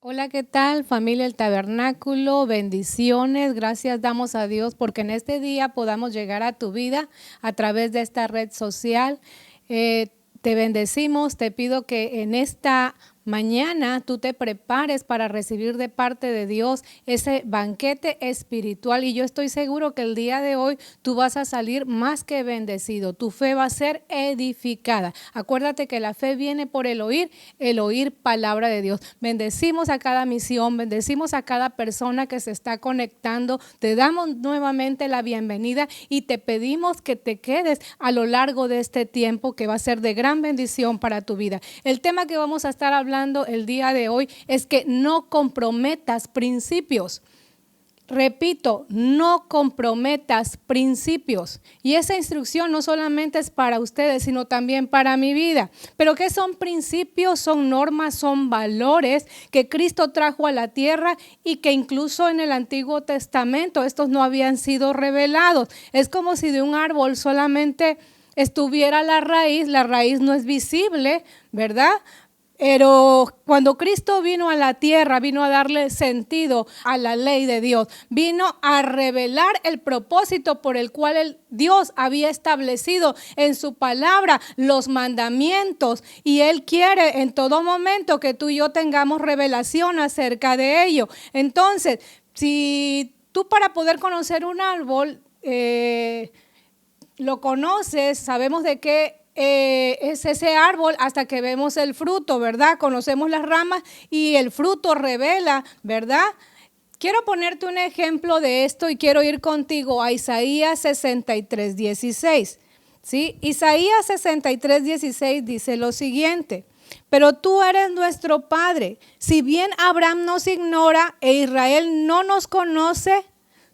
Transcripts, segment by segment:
Hola, ¿qué tal, familia El Tabernáculo? Bendiciones, gracias damos a Dios porque en este día podamos llegar a tu vida a través de esta red social. Te bendecimos, te pido que en esta mañana tú te prepares para recibir de parte de Dios ese banquete espiritual y yo estoy seguro que el día de hoy tú vas a salir más que bendecido, tu fe va a ser edificada. Acuérdate que la fe viene por el oír palabra de Dios. Bendecimos a cada misión, bendecimos a cada persona que se está conectando, te damos nuevamente la bienvenida y te pedimos que te quedes a lo largo de este tiempo que va a ser de gran bendición para tu vida. El tema que vamos a estar hablando el día de hoy es que no comprometas principios. Repito, no comprometas principios. Y esa instrucción no solamente es para ustedes, sino también para mi vida. Pero ¿qué son principios? Son normas, son valores que Cristo trajo a la tierra y que incluso en el Antiguo Testamento estos no habían sido revelados. Es como si de un árbol solamente estuviera la raíz no es visible, ¿verdad? Pero cuando Cristo vino a la tierra, vino a darle sentido a la ley de Dios, vino a revelar el propósito por el cual Dios había establecido en su palabra los mandamientos y Él quiere en todo momento que tú y yo tengamos revelación acerca de ello. Entonces, si tú para poder conocer un árbol, lo conoces, sabemos de qué es ese árbol hasta que vemos el fruto, ¿verdad? Conocemos las ramas y el fruto revela, ¿verdad? Quiero ponerte un ejemplo de esto y quiero ir contigo a Isaías 63:16. ¿Sí? Isaías 63:16 dice lo siguiente: pero tú eres nuestro Padre. Si bien Abraham nos ignora e Israel no nos conoce,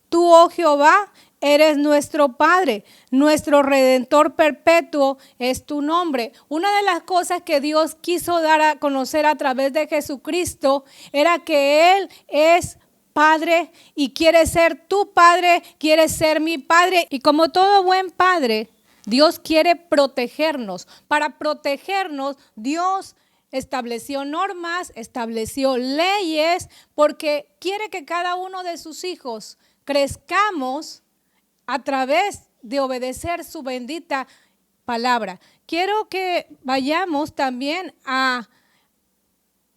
tú, oh Jehová, eres nuestro Padre, nuestro Redentor perpetuo es tu nombre. Una de las cosas que Dios quiso dar a conocer a través de Jesucristo era que Él es Padre y quiere ser tu Padre, quiere ser mi Padre. Y como todo buen Padre, Dios quiere protegernos. Para protegernos, Dios estableció normas, estableció leyes, porque quiere que cada uno de sus hijos crezcamos a través de obedecer su bendita palabra. Quiero que vayamos también a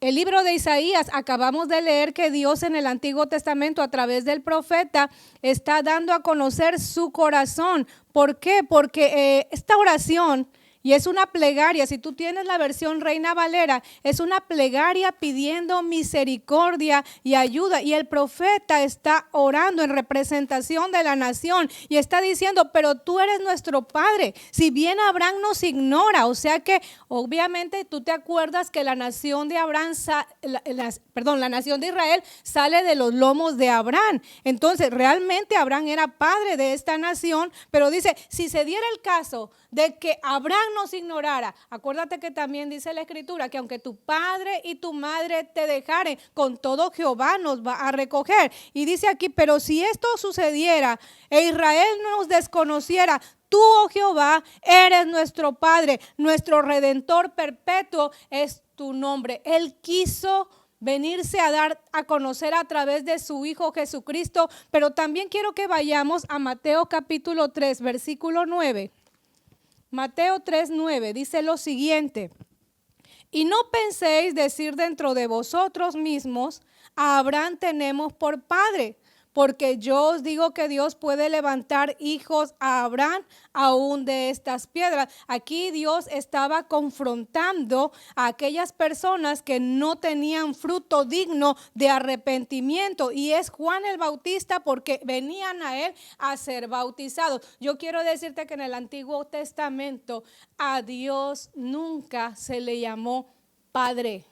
el libro de Isaías. Acabamos de leer que Dios en el Antiguo Testamento a través del profeta está dando a conocer su corazón. ¿Por qué? Porque esta oración, y es una plegaria, si tú tienes la versión Reina Valera, es una plegaria pidiendo misericordia y ayuda. Y el profeta está orando en representación de la nación y está diciendo, pero tú eres nuestro Padre. Si bien Abraham nos ignora, o sea que obviamente tú te acuerdas que la nación de Abraham, la nación de Israel sale de los lomos de Abraham. Entonces realmente Abraham era padre de esta nación, pero dice, si se diera el caso de que Abraham nos ignorara, acuérdate que también dice la Escritura que aunque tu padre y tu madre te dejaren, con todo Jehová nos va a recoger. Y dice aquí, pero si esto sucediera e Israel nos desconociera, tú, oh Jehová, eres nuestro Padre, nuestro Redentor perpetuo es tu nombre. Él quiso venirse a dar a conocer a través de su Hijo Jesucristo, pero también quiero que vayamos a Mateo capítulo 3, versículo 9. Mateo 3:9 dice lo siguiente: y no penséis decir dentro de vosotros mismos, a Abraham tenemos por padre, porque yo os digo que Dios puede levantar hijos a Abraham aún de estas piedras. Aquí Dios estaba confrontando a aquellas personas que no tenían fruto digno de arrepentimiento, y es Juan el Bautista, porque venían a él a ser bautizados. Yo quiero decirte que en el Antiguo Testamento a Dios nunca se le llamó Padre.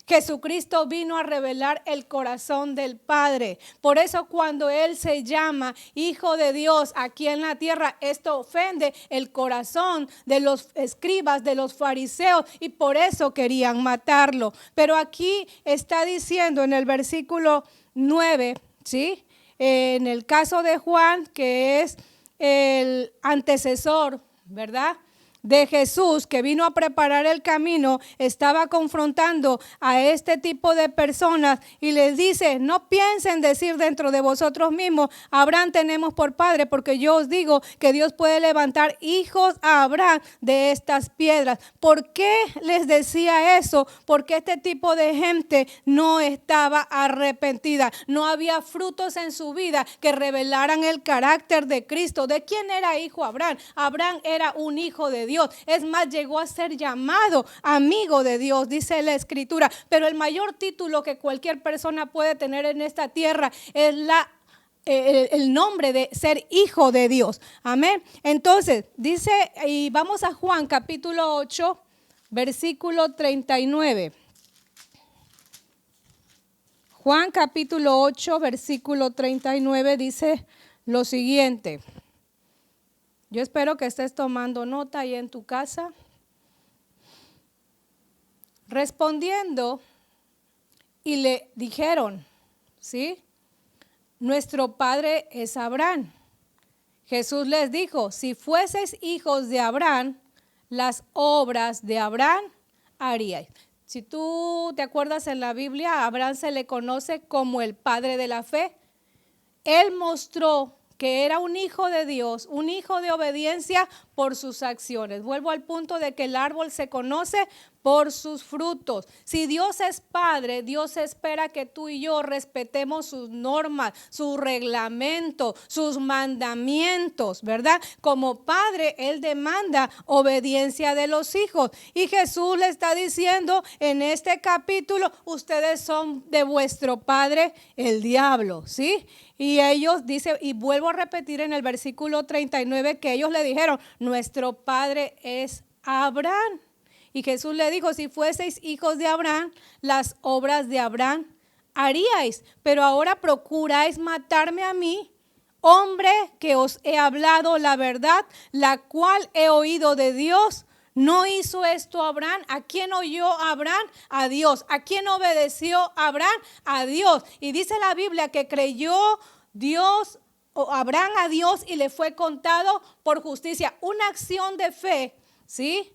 Jesucristo vino a revelar el corazón del Padre. Por eso cuando Él se llama Hijo de Dios aquí en la tierra, esto ofende el corazón de los escribas, de los fariseos, y por eso querían matarlo. Pero aquí está diciendo en el versículo 9, ¿sí? En el caso de Juan, que es el antecesor, ¿verdad?, de Jesús, que vino a preparar el camino, estaba confrontando a este tipo de personas y les dice: no piensen decir dentro de vosotros mismos, Abraham tenemos por padre, porque yo os digo que Dios puede levantar hijos a Abraham de estas piedras. ¿Por qué les decía eso? Porque este tipo de gente no estaba arrepentida, no había frutos en su vida que revelaran el carácter de Cristo. ¿De quién era hijo Abraham? Abraham era un hijo de Dios. Es más, llegó a ser llamado amigo de Dios, dice la Escritura. Pero el mayor título que cualquier persona puede tener en esta tierra es el nombre de ser hijo de Dios. Amén. Entonces, dice, y vamos a Juan capítulo 8, versículo 39. Juan capítulo 8, versículo 39 dice lo siguiente. Yo espero que estés tomando nota ahí en tu casa. Respondiendo, y le dijeron, ¿sí? Nuestro padre es Abraham. Jesús les dijo: si fueseis hijos de Abraham, las obras de Abraham haríais. Si tú te acuerdas, en la Biblia, a Abraham se le conoce como el padre de la fe. Él mostró que era un hijo de Dios, un hijo de obediencia por sus acciones. Vuelvo al punto de que el árbol se conoce por sus frutos. Si Dios es Padre, Dios espera que tú y yo respetemos sus normas, su reglamento, sus mandamientos, ¿verdad? Como Padre, Él demanda obediencia de los hijos. Y Jesús le está diciendo en este capítulo: ustedes son de vuestro padre el diablo, ¿sí? Y ellos dicen, y vuelvo a repetir en el versículo 39, que ellos le dijeron: nuestro padre es Abraham. Y Jesús le dijo: si fueseis hijos de Abraham, las obras de Abraham haríais. Pero ahora procuráis matarme a mí, hombre que os he hablado la verdad, la cual he oído de Dios. ¿No hizo esto Abraham? ¿A quién oyó Abraham? A Dios. ¿A quién obedeció Abraham? A Dios. Y dice la Biblia que creyó Dios, o Abraham, a Dios, y le fue contado por justicia. Una acción de fe, ¿sí?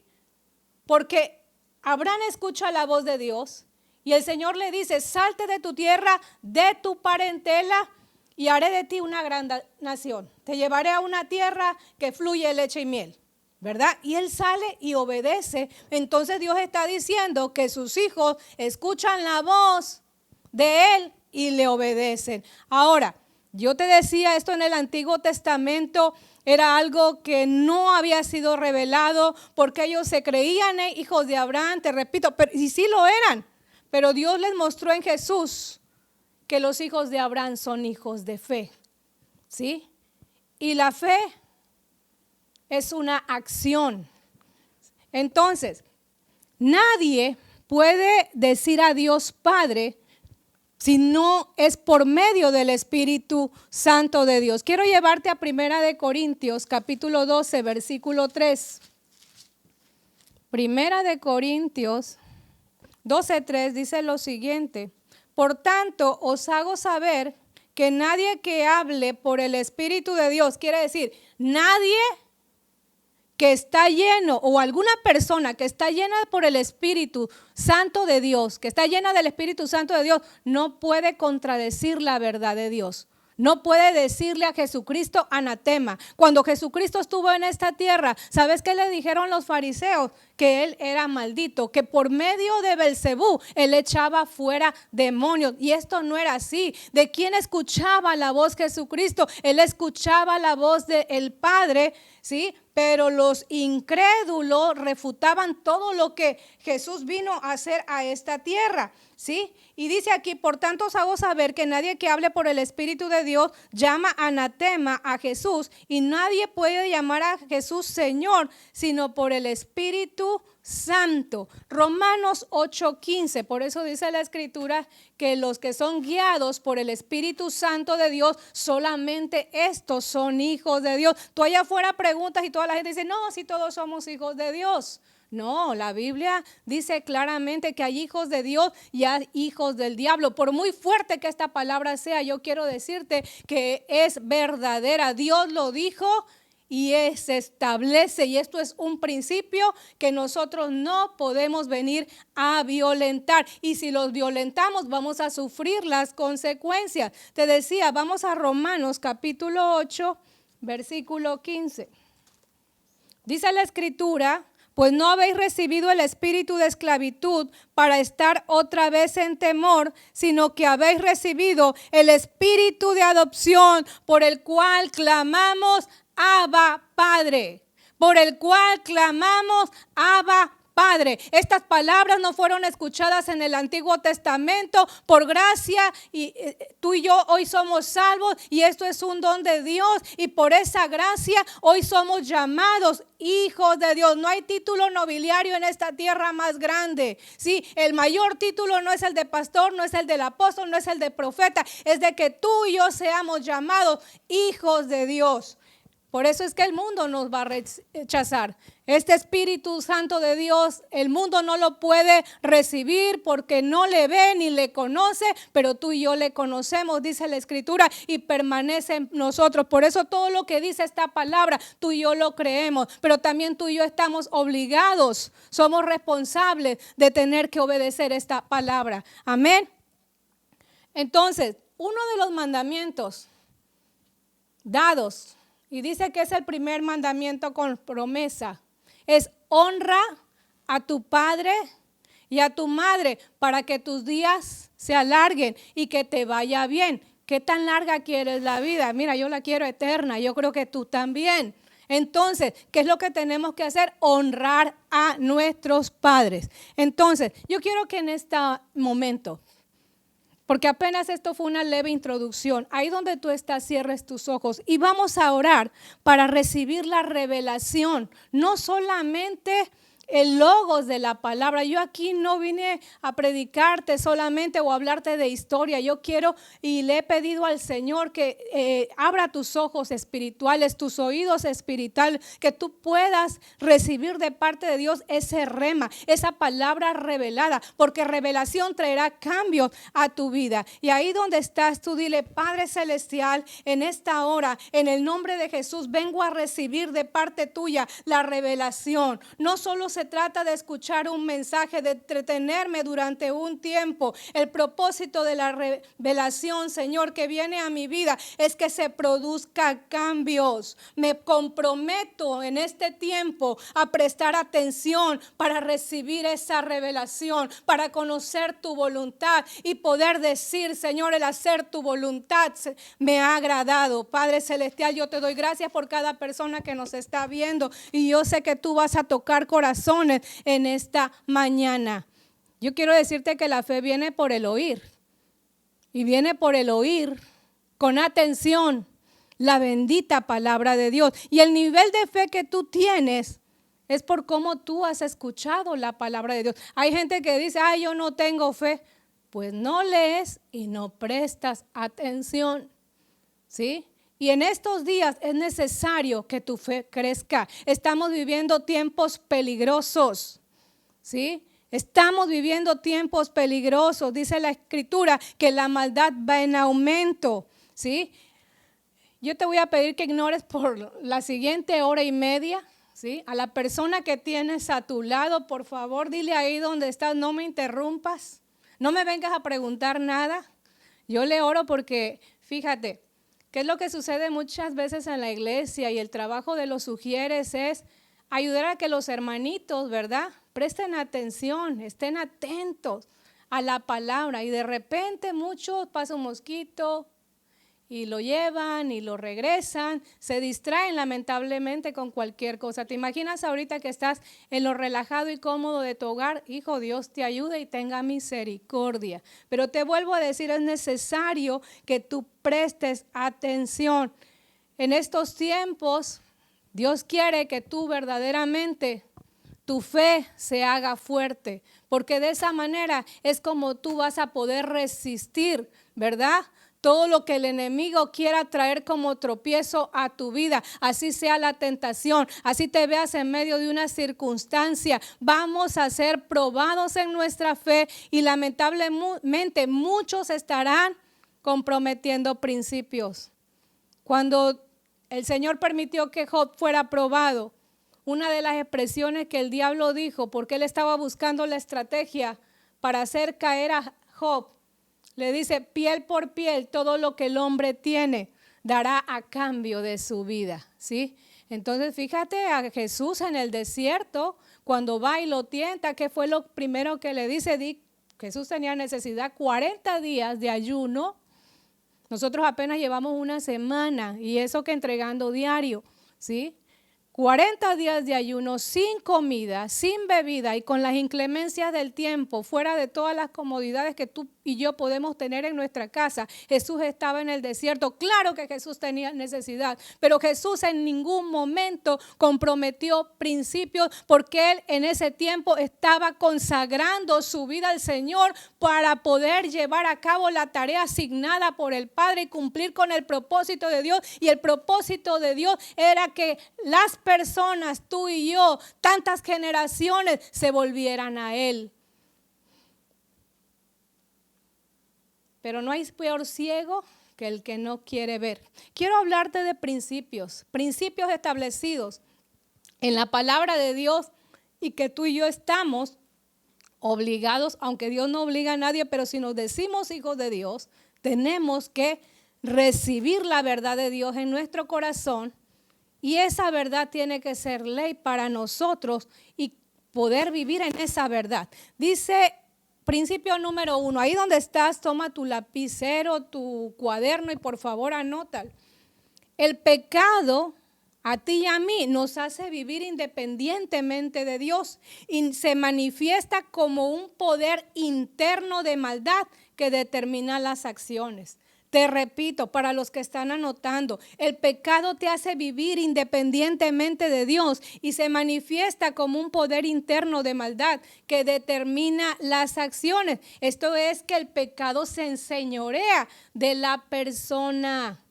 Porque Abraham escucha la voz de Dios y el Señor le dice: salte de tu tierra, de tu parentela, y haré de ti una gran nación. Te llevaré a una tierra que fluye leche y miel, ¿verdad? Y él sale y obedece. Entonces Dios está diciendo que sus hijos escuchan la voz de él y le obedecen. Ahora, yo te decía, esto en el Antiguo Testamento era algo que no había sido revelado, porque ellos se creían hijos de Abraham, te repito, y sí lo eran, pero Dios les mostró en Jesús que los hijos de Abraham son hijos de fe, ¿sí? Y la fe es una acción. Entonces, nadie puede decir a Dios Padre si no es por medio del Espíritu Santo de Dios. Quiero llevarte a 1 Corintios, capítulo 12, versículo 3. 1 Corintios 12, 3 dice lo siguiente: por tanto, os hago saber que nadie que hable por el Espíritu de Dios, quiere decir, nadie que está lleno, o alguna persona que está llena por el Espíritu Santo de Dios, que está llena del Espíritu Santo de Dios, no puede contradecir la verdad de Dios. No puede decirle a Jesucristo anatema. Cuando Jesucristo estuvo en esta tierra, ¿sabes qué le dijeron los fariseos? Que él era maldito, que por medio de Belcebú él echaba fuera demonios. Y esto no era así. ¿De quién escuchaba la voz Jesucristo? Él escuchaba la voz del Padre, ¿sí? Pero los incrédulos refutaban todo lo que Jesús vino a hacer a esta tierra, ¿sí? Y dice aquí: por tanto os hago saber que nadie que hable por el Espíritu de Dios llama anatema a Jesús, y nadie puede llamar a Jesús Señor sino por el Espíritu Santo. Romanos 8:15, por eso dice la Escritura que los que son guiados por el Espíritu Santo de Dios, solamente estos son hijos de Dios. Tú allá afuera preguntas y toda la gente dice: no, si todos somos hijos de Dios. No, la Biblia dice claramente que hay hijos de Dios y hay hijos del diablo. Por muy fuerte que esta palabra sea, yo quiero decirte que es verdadera. Dios lo dijo y se establece, y esto es un principio que nosotros no podemos venir a violentar, y si los violentamos vamos a sufrir las consecuencias. Te decía, vamos a Romanos capítulo 8, versículo 15. Dice la Escritura: pues no habéis recibido el espíritu de esclavitud para estar otra vez en temor, sino que habéis recibido el espíritu de adopción, por el cual clamamos: Abba, Padre. Por el cual clamamos: Abba, Padre. Estas palabras no fueron escuchadas en el Antiguo Testamento por gracia, y tú y yo hoy somos salvos, y esto es un don de Dios, y por esa gracia hoy somos llamados hijos de Dios. No hay título nobiliario en esta tierra más grande. Sí, el mayor título no es el de pastor, no es el del apóstol, no es el de profeta, es de que tú y yo seamos llamados hijos de Dios. Por eso es que el mundo nos va a rechazar. Este Espíritu Santo de Dios, el mundo no lo puede recibir porque no le ve ni le conoce, pero tú y yo le conocemos, dice la Escritura, y permanece en nosotros. Por eso todo lo que dice esta palabra, tú y yo lo creemos, pero también tú y yo estamos obligados, somos responsables de tener que obedecer esta palabra. Amén. Entonces, uno de los mandamientos dados, y dice que es el primer mandamiento con promesa, es: honra a tu padre y a tu madre para que tus días se alarguen y que te vaya bien. ¿Qué tan larga quieres la vida? Mira, yo la quiero eterna, yo creo que tú también. Entonces, ¿qué es lo que tenemos que hacer? Honrar a nuestros padres. Entonces, yo quiero que en este momento, porque apenas esto fue una leve introducción, ahí donde tú estás, cierres tus ojos y vamos a orar para recibir la revelación, no solamente el logos de la palabra. Yo aquí no vine a predicarte solamente o a hablarte de historia. Yo quiero y le he pedido al Señor que abra tus ojos espirituales, tus oídos espirituales, que tú puedas recibir de parte de Dios ese rema, esa palabra revelada, porque revelación traerá cambios a tu vida. Y ahí donde estás, tú dile: Padre Celestial, en esta hora, en el nombre de Jesús, vengo a recibir de parte tuya la revelación. No solo se trata de escuchar un mensaje, de entretenerme durante un tiempo. El propósito de la revelación, Señor, que viene a mi vida es que se produzca cambios. Me comprometo en este tiempo a prestar atención para recibir esa revelación, para conocer tu voluntad y poder decir: Señor, el hacer tu voluntad me ha agradado. Padre Celestial, yo te doy gracias por cada persona que nos está viendo, y yo sé que tú vas a tocar corazones en esta mañana. Yo quiero decirte que la fe viene por el oír, y viene por el oír con atención la bendita palabra de Dios. Y el nivel de fe que tú tienes es por cómo tú has escuchado la palabra de Dios. Hay gente que dice: ay, yo no tengo fe. Pues no lees y no prestas atención, ¿sí? Y en estos días es necesario que tu fe crezca. Estamos viviendo tiempos peligrosos, ¿sí? Estamos viviendo tiempos peligrosos. Dice la Escritura que la maldad va en aumento, ¿sí? Yo te voy a pedir que ignores por la siguiente hora y media, ¿sí? A la persona que tienes a tu lado, por favor, dile ahí donde estás: no me interrumpas, no me vengas a preguntar nada. Yo le oro porque, fíjate, ¿qué es lo que sucede muchas veces en la iglesia? Y el trabajo de los sugieres es ayudar a que los hermanitos, ¿verdad?, presten atención, estén atentos a la palabra. Y de repente muchos pasa un mosquito y lo llevan y lo regresan, se distraen lamentablemente con cualquier cosa. ¿Te imaginas ahorita que estás en lo relajado y cómodo de tu hogar? Hijo, Dios te ayude y tenga misericordia. Pero te vuelvo a decir, es necesario que tú prestes atención. En estos tiempos, Dios quiere que tú verdaderamente, tu fe se haga fuerte, porque de esa manera es como tú vas a poder resistir, ¿verdad?, todo lo que el enemigo quiera traer como tropiezo a tu vida, así sea la tentación, así te veas en medio de una circunstancia. Vamos a ser probados en nuestra fe y lamentablemente muchos estarán comprometiendo principios. Cuando el Señor permitió que Job fuera probado. Una de las expresiones que el diablo dijo, porque él estaba buscando la estrategia para hacer caer a Job, le dice, piel por piel, todo lo que el hombre tiene dará a cambio de su vida, ¿sí? Entonces fíjate a Jesús en el desierto, cuando va y lo tienta, ¿qué fue lo primero que le dice? Jesús tenía necesidad, 40 días de ayuno. Nosotros apenas llevamos una semana y eso que entregando diario, ¿sí? 40 días de ayuno sin comida, sin bebida y con las inclemencias del tiempo, fuera de todas las comodidades que tú y yo podemos tener en nuestra casa. Jesús estaba en el desierto. Claro que Jesús tenía necesidad, pero Jesús en ningún momento comprometió principios porque él en ese tiempo estaba consagrando su vida al Señor para poder llevar a cabo la tarea asignada por el Padre y cumplir con el propósito de Dios. Y el propósito de Dios era que las personas, tú y yo, tantas generaciones se volvieran a Él. Pero no hay peor ciego que el que no quiere ver. Quiero hablarte de principios establecidos en la palabra de Dios y que tú y yo estamos obligados, aunque Dios no obliga a nadie, pero si nos decimos hijos de Dios, tenemos que recibir la verdad de Dios en nuestro corazón y esa verdad tiene que ser ley para nosotros y poder vivir en esa verdad. Dice principio número 1, ahí donde estás, toma tu lapicero, tu cuaderno y por favor anótalo. El pecado a ti y a mí nos hace vivir independientemente de Dios y se manifiesta como un poder interno de maldad que determina las acciones. Te repito, para los que están anotando, el pecado te hace vivir independientemente de Dios y se manifiesta como un poder interno de maldad que determina las acciones. Esto es que el pecado se enseñorea de la persona.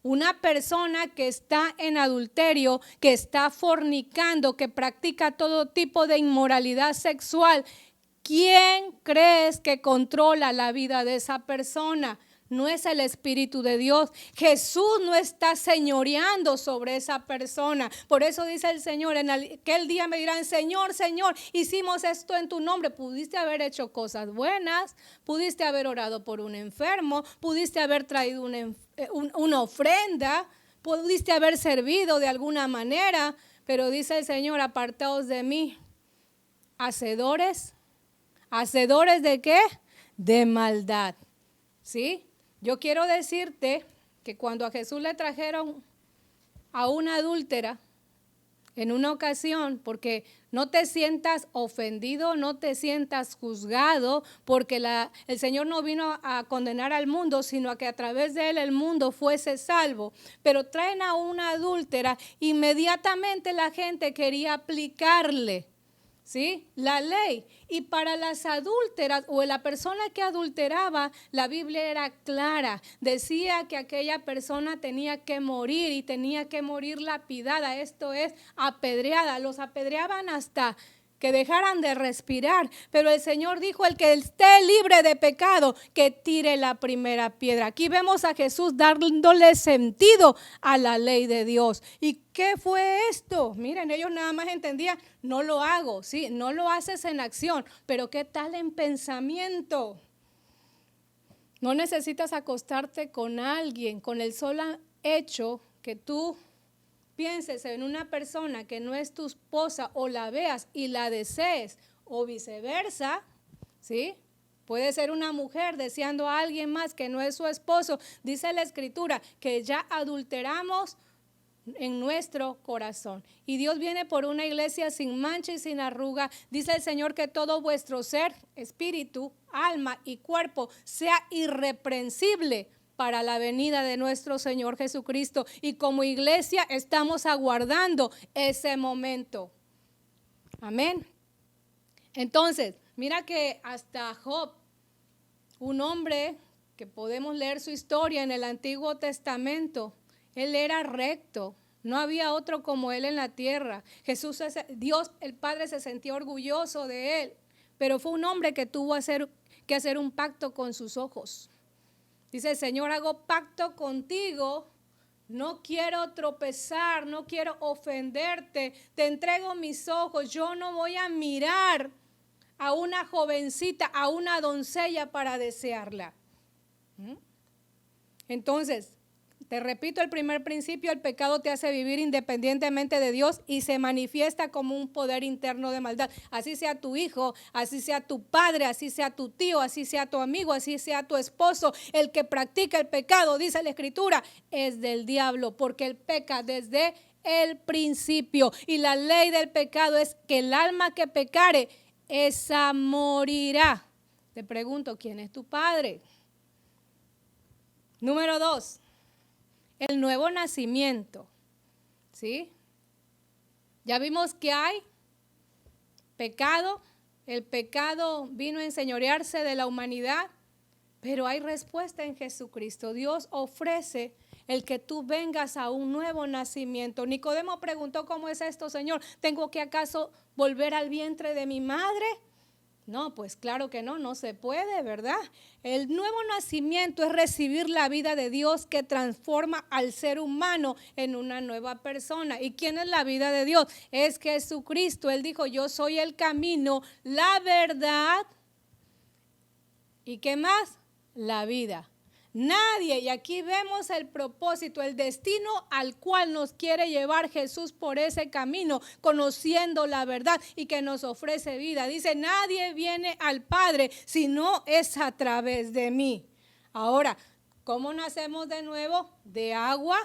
Una persona que está en adulterio, que está fornicando, que practica todo tipo de inmoralidad sexual, ¿quién crees que controla la vida de esa persona? No es el Espíritu de Dios. Jesús no está señoreando sobre esa persona. Por eso dice el Señor, en aquel día me dirán, Señor, Señor, hicimos esto en tu nombre. Pudiste haber hecho cosas buenas, pudiste haber orado por un enfermo, pudiste haber traído una ofrenda, pudiste haber servido de alguna manera, pero dice el Señor, apartaos de mí, hacedores. ¿Hacedores de qué? De maldad. ¿Sí? Yo quiero decirte que cuando a Jesús le trajeron a una adúltera en una ocasión, porque no te sientas ofendido, no te sientas juzgado, porque el Señor no vino a condenar al mundo, sino a que a través de él el mundo fuese salvo. Pero traen a una adúltera, inmediatamente la gente quería aplicarle, ¿sí?, la ley. Y para las adúlteras o la persona que adulteraba, la Biblia era clara. Decía que aquella persona tenía que morir y tenía que morir lapidada, esto es, apedreada. Los apedreaban hasta que dejaran de respirar. Pero el Señor dijo, el que esté libre de pecado, que tire la primera piedra. Aquí vemos a Jesús dándole sentido a la ley de Dios. ¿Y qué fue esto? Miren, ellos nada más entendían, no lo hago, sí, no lo haces en acción, pero ¿qué tal en pensamiento? No necesitas acostarte con alguien, con el solo hecho que tú pienses en una persona que no es tu esposa o la veas y la desees o viceversa, ¿sí? Puede ser una mujer deseando a alguien más que no es su esposo. Dice la Escritura que ya adulteramos en nuestro corazón. Y Dios viene por una iglesia sin mancha y sin arruga. Dice el Señor que todo vuestro ser, espíritu, alma y cuerpo sea irreprensible para la venida de nuestro Señor Jesucristo. Y como iglesia estamos aguardando ese momento. Amén. Entonces, mira que hasta Job, un hombre que podemos leer su historia en el Antiguo Testamento, él era recto. No había otro como él en la tierra. Dios, el Padre, se sentía orgulloso de él. Pero fue un hombre que tuvo que hacer un pacto con sus ojos. Dice el Señor, hago pacto contigo No quiero tropezar, no quiero ofenderte, te entrego mis ojos, yo no voy a mirar a una jovencita, a una doncella para desearla. Entonces, te repito el primer principio, el pecado te hace vivir independientemente de Dios y se manifiesta como un poder interno de maldad. Así sea tu hijo, así sea tu padre, así sea tu tío, así sea tu amigo, así sea tu esposo. El que practica el pecado, dice la Escritura, es del diablo, porque él peca desde el principio. Y la ley del pecado es que el alma que pecare, esa morirá. Te pregunto, ¿quién es tu padre? Número 2. El nuevo nacimiento, ¿sí? Ya vimos que hay pecado, el pecado vino a enseñorearse de la humanidad, pero hay respuesta en Jesucristo. Dios ofrece el que tú vengas a un nuevo nacimiento. Nicodemo preguntó, ¿cómo es esto, Señor? ¿Tengo que acaso volver al vientre de mi madre? No, pues claro que no, no se puede, ¿verdad? El nuevo nacimiento es recibir la vida de Dios que transforma al ser humano en una nueva persona. ¿Y quién es la vida de Dios? Es Jesucristo. Él dijo, yo soy el camino, la verdad. ¿Y qué más? La vida. Nadie, y aquí vemos el propósito, el destino al cual nos quiere llevar Jesús por ese camino, conociendo la verdad y que nos ofrece vida. Dice, nadie viene al Padre si no es a través de mí. Ahora, ¿cómo nacemos de nuevo? De agua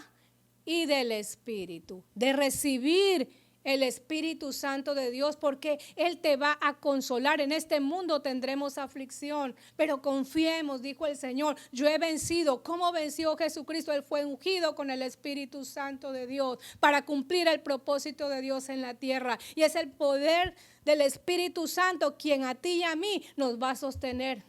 y del Espíritu, de recibir el Espíritu Santo de Dios, porque Él te va a consolar. En este mundo tendremos aflicción, pero confiemos, dijo el Señor, yo he vencido. ¿Cómo venció Jesucristo? Él fue ungido con el Espíritu Santo de Dios para cumplir el propósito de Dios en la tierra. Y es el poder del Espíritu Santo quien a ti y a mí nos va a sostener,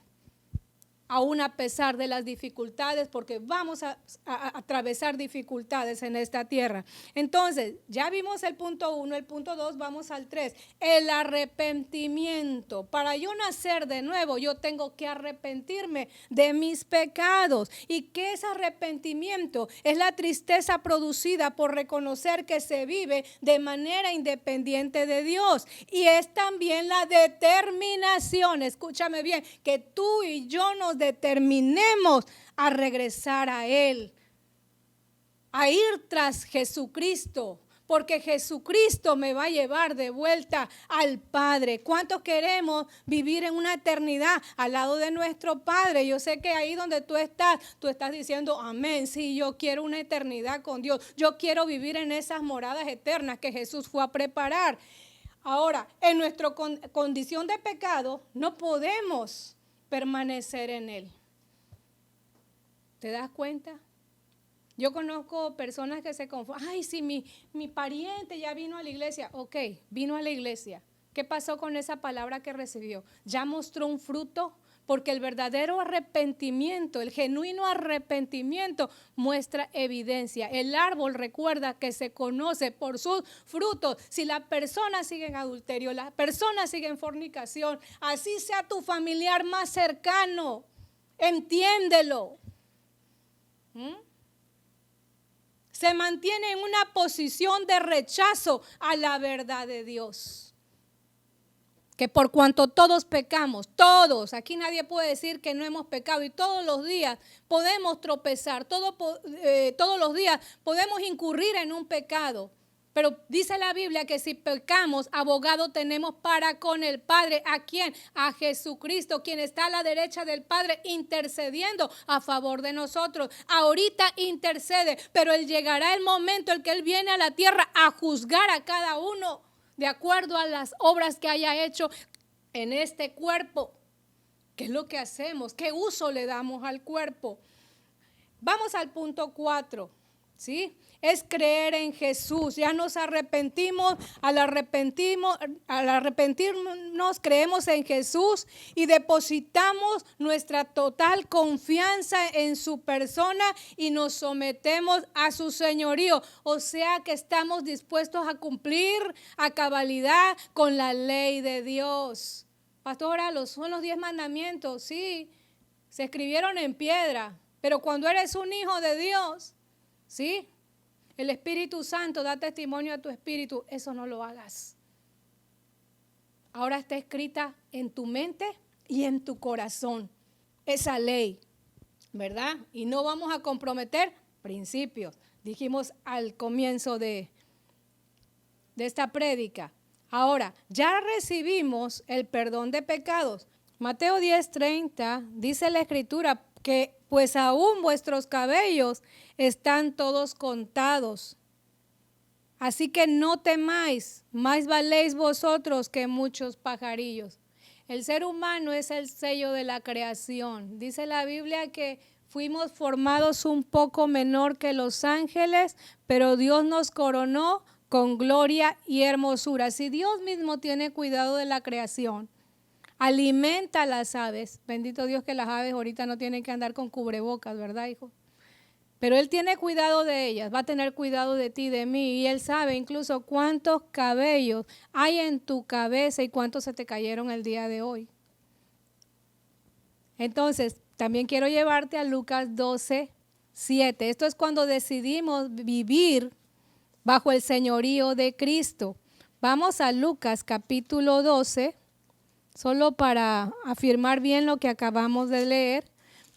aún a pesar de las dificultades, porque vamos a atravesar dificultades en esta tierra. Entonces, ya vimos el punto 1, el punto 2, vamos al 3. El arrepentimiento. Para yo nacer de nuevo, yo tengo que arrepentirme de mis pecados. ¿Y qué es arrepentimiento? Es la tristeza producida por reconocer que se vive de manera independiente de Dios. Y es también la determinación, escúchame bien, que tú y yo nos determinemos a regresar a Él, a ir tras Jesucristo, porque Jesucristo me va a llevar de vuelta al Padre. ¿Cuántos queremos vivir en una eternidad al lado de nuestro Padre? Yo sé que ahí donde tú estás diciendo amén. Sí, yo quiero una eternidad con Dios. Yo quiero vivir en esas moradas eternas que Jesús fue a preparar. Ahora, en nuestra condición de pecado, no podemos permanecer en Él. ¿Te das cuenta? Yo conozco personas que se confunden. Ay, sí, mi pariente ya vino a la iglesia. Ok, vino a la iglesia. ¿Qué pasó con esa palabra que recibió? ¿Ya mostró un fruto? Porque el verdadero arrepentimiento, el genuino arrepentimiento muestra evidencia. El árbol, recuerda, que se conoce por sus frutos. Si la persona sigue en adulterio, la persona sigue en fornicación, así sea tu familiar más cercano, entiéndelo. Se mantiene en una posición de rechazo a la verdad de Dios. Que por cuanto todos pecamos, todos, aquí nadie puede decir que no hemos pecado, y todos los días podemos tropezar, todos los días podemos incurrir en un pecado. Pero dice la Biblia que si pecamos, abogado tenemos para con el Padre. ¿A quién? A Jesucristo, quien está a la derecha del Padre intercediendo a favor de nosotros. Ahorita intercede, pero llegará el momento en que Él viene a la tierra a juzgar a cada uno de acuerdo a las obras que haya hecho en este cuerpo. ¿Qué es lo que hacemos? ¿Qué uso le damos al cuerpo? Vamos al punto 4, ¿sí? Es creer en Jesús. Ya nos arrepentimos, al arrepentirnos creemos en Jesús y depositamos nuestra total confianza en su persona y nos sometemos a su señorío. O sea que estamos dispuestos a cumplir a cabalidad con la ley de Dios. Pastora, son los 10 mandamientos, sí, se escribieron en piedra, pero cuando eres un hijo de Dios, ¿sí? El Espíritu Santo da testimonio a tu espíritu, eso no lo hagas. Ahora está escrita en tu mente y en tu corazón esa ley, ¿verdad? Y no vamos a comprometer principios. Dijimos al comienzo de esta prédica. Ahora, ya recibimos el perdón de pecados. Mateo 10:30 dice la Escritura que pues aún vuestros cabellos están todos contados. Así que no temáis, más valéis vosotros que muchos pajarillos. El ser humano es el sello de la creación. Dice la Biblia que fuimos formados un poco menor que los ángeles, pero Dios nos coronó con gloria y hermosura. Si Dios mismo tiene cuidado de la creación, alimenta a las aves. Bendito Dios que las aves ahorita no tienen que andar con cubrebocas, ¿verdad, hijo? Pero Él tiene cuidado de ellas, va a tener cuidado de ti, de mí, y Él sabe incluso cuántos cabellos hay en tu cabeza y cuántos se te cayeron el día de hoy. Entonces, también quiero llevarte a Lucas 12:7. Esto es cuando decidimos vivir bajo el señorío de Cristo. Vamos a Lucas capítulo 12, solo para afirmar bien lo que acabamos de leer.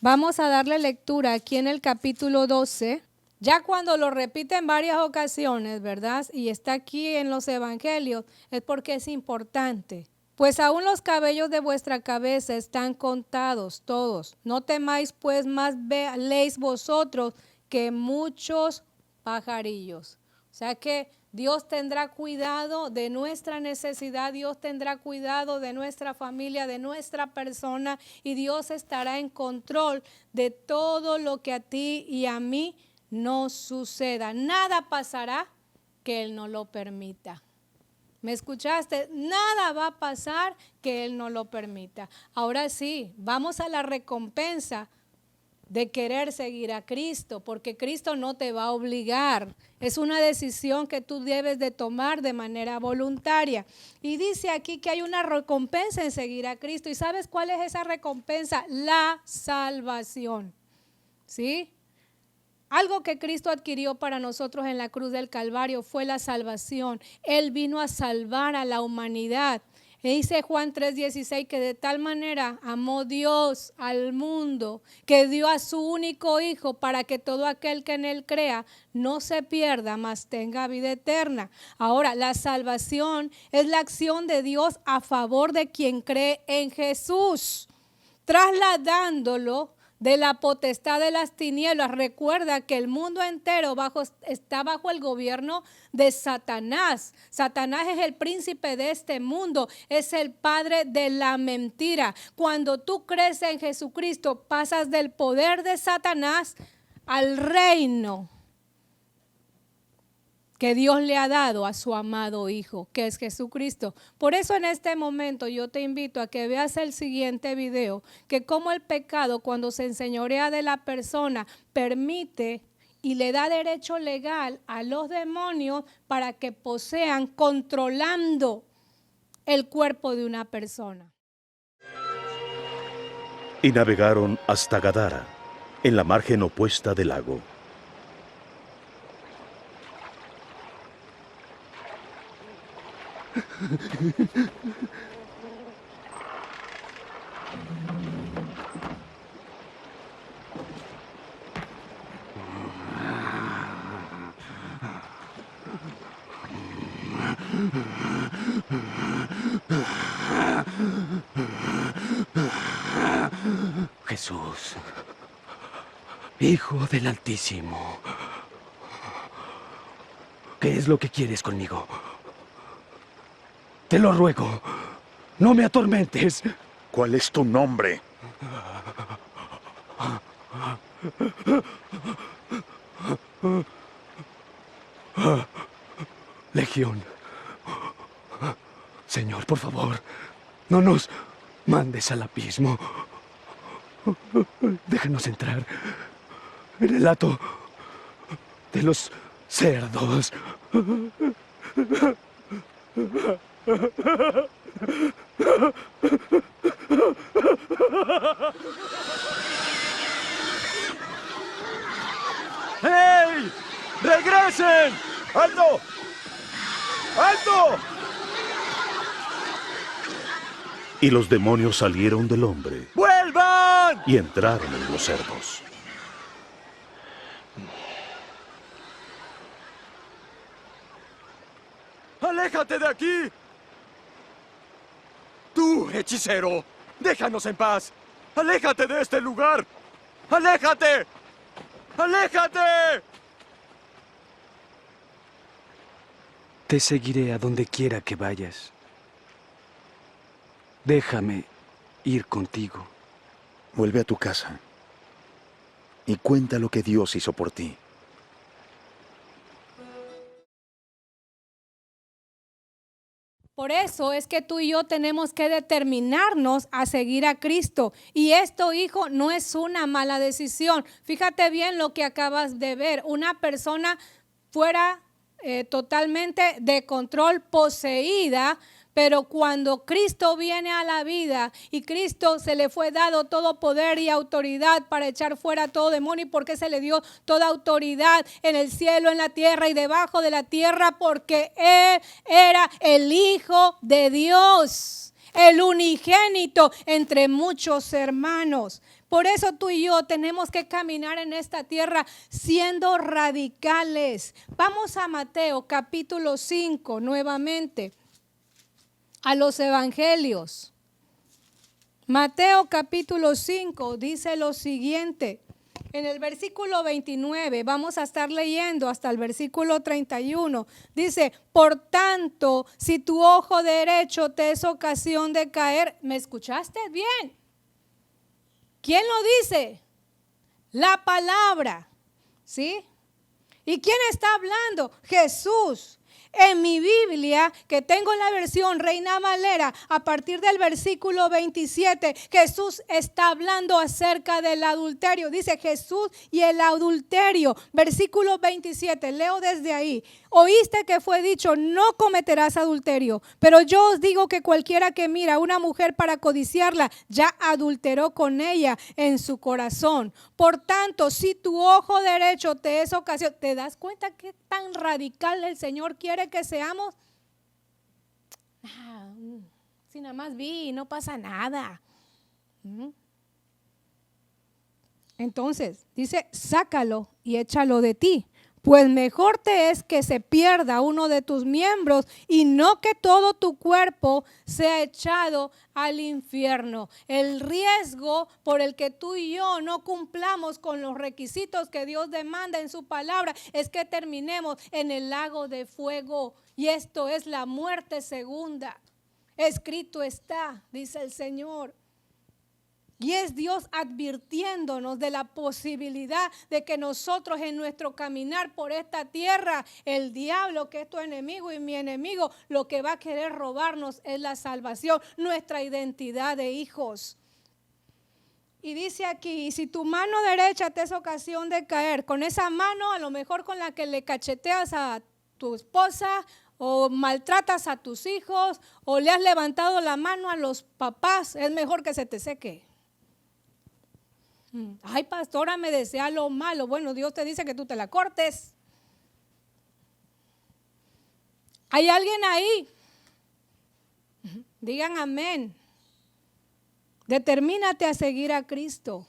Vamos a darle lectura aquí en el capítulo 12, ya cuando lo repite en varias ocasiones, ¿verdad? Y está aquí en los evangelios, es porque es importante. Pues aún los cabellos de vuestra cabeza están contados todos. No temáis, pues más valéis vosotros que muchos pajarillos. O sea que Dios tendrá cuidado de nuestra necesidad, Dios tendrá cuidado de nuestra familia, de nuestra persona, y Dios estará en control de todo lo que a ti y a mí nos suceda. Nada pasará que Él no lo permita. ¿Me escuchaste? Nada va a pasar que Él no lo permita. Ahora sí, vamos a la recompensa de querer seguir a Cristo, porque Cristo no te va a obligar. Es una decisión que tú debes de tomar de manera voluntaria. Y dice aquí que hay una recompensa en seguir a Cristo. ¿Y sabes cuál es esa recompensa? La salvación. ¿Sí? Algo que Cristo adquirió para nosotros en la cruz del Calvario fue la salvación. Él vino a salvar a la humanidad. Y dice Juan 3:16 que de tal manera amó Dios al mundo que dio a su único Hijo para que todo aquel que en Él crea no se pierda, mas tenga vida eterna. Ahora, la salvación es la acción de Dios a favor de quien cree en Jesús, trasladándolo de la potestad de las tinieblas. Recuerda que el mundo entero está bajo el gobierno de Satanás. Satanás es el príncipe de este mundo, es el padre de la mentira. Cuando tú crees en Jesucristo, pasas del poder de Satanás al reino que Dios le ha dado a su amado Hijo, que es Jesucristo. Por eso en este momento yo te invito a que veas el siguiente video, que cómo el pecado, cuando se enseñorea de la persona, permite y le da derecho legal a los demonios para que posean controlando el cuerpo de una persona. Y navegaron hasta Gadara, en la margen opuesta del lago. Jesús, Hijo del Altísimo, ¿qué es lo que quieres conmigo? Te lo ruego, no me atormentes. ¿Cuál es tu nombre? Legión. Señor, por favor, no nos mandes al abismo. Déjanos entrar en el hato de los cerdos. ¡Hey! ¡Regresa! ¡Regresen! ¡Alto! ¡Alto! Y los demonios salieron del hombre ¡Vuelvan! y entraron en los cerdos. ¡Aléjate de aquí! ¡Tú, hechicero! ¡Déjanos en paz! ¡Aléjate de este lugar! ¡Aléjate! ¡Aléjate! Te seguiré a donde quiera que vayas. Déjame ir contigo. Vuelve a tu casa y cuenta lo que Dios hizo por ti. Por eso es que tú y yo tenemos que determinarnos a seguir a Cristo. Y esto, hijo, no es una mala decisión. Fíjate bien lo que acabas de ver. Una persona fuera totalmente de control, poseída. Pero cuando Cristo viene a la vida y Cristo se le fue dado todo poder y autoridad para echar fuera todo demonio, ¿y por qué se le dio toda autoridad en el cielo, en la tierra y debajo de la tierra? Porque Él era el Hijo de Dios, el unigénito entre muchos hermanos. Por eso tú y yo tenemos que caminar en esta tierra siendo radicales. Vamos a Mateo capítulo 5 nuevamente. A los evangelios. Mateo capítulo 5 dice lo siguiente. En el versículo 29, vamos a estar leyendo hasta el versículo 31. Dice, por tanto, si tu ojo derecho te es ocasión de caer, ¿me escuchaste bien? ¿Quién lo dice? La palabra, ¿sí? ¿Y quién está hablando? Jesús. En mi Biblia, que tengo en la versión Reina Valera, a partir del versículo 27, Jesús está hablando acerca del adulterio. Dice Jesús y el adulterio. Versículo 27, leo desde ahí. Oíste que fue dicho, no cometerás adulterio. Pero yo os digo que cualquiera que mira a una mujer para codiciarla, ya adulteró con ella en su corazón. Por tanto, si tu ojo derecho te es ocasión, ¿te das cuenta qué tan radical el Señor quiere que seamos? Si nada más vi, no pasa nada. Entonces, dice, sácalo y échalo de ti. Pues mejor te es que se pierda uno de tus miembros y no que todo tu cuerpo sea echado al infierno. El riesgo por el que tú y yo no cumplamos con los requisitos que Dios demanda en su palabra es que terminemos en el lago de fuego. Y esto es la muerte segunda. Escrito está, dice el Señor. Y es Dios advirtiéndonos de la posibilidad de que nosotros en nuestro caminar por esta tierra, el diablo, que es tu enemigo y mi enemigo, lo que va a querer robarnos es la salvación, nuestra identidad de hijos. Y dice aquí, si tu mano derecha te es ocasión de caer, con esa mano a lo mejor con la que le cacheteas a tu esposa, o maltratas a tus hijos, o le has levantado la mano a los papás, es mejor que se te seque. Ay, pastora, me desea lo malo. Bueno, Dios te dice que tú te la cortes. ¿Hay alguien ahí? Digan amén. Determínate a seguir a Cristo.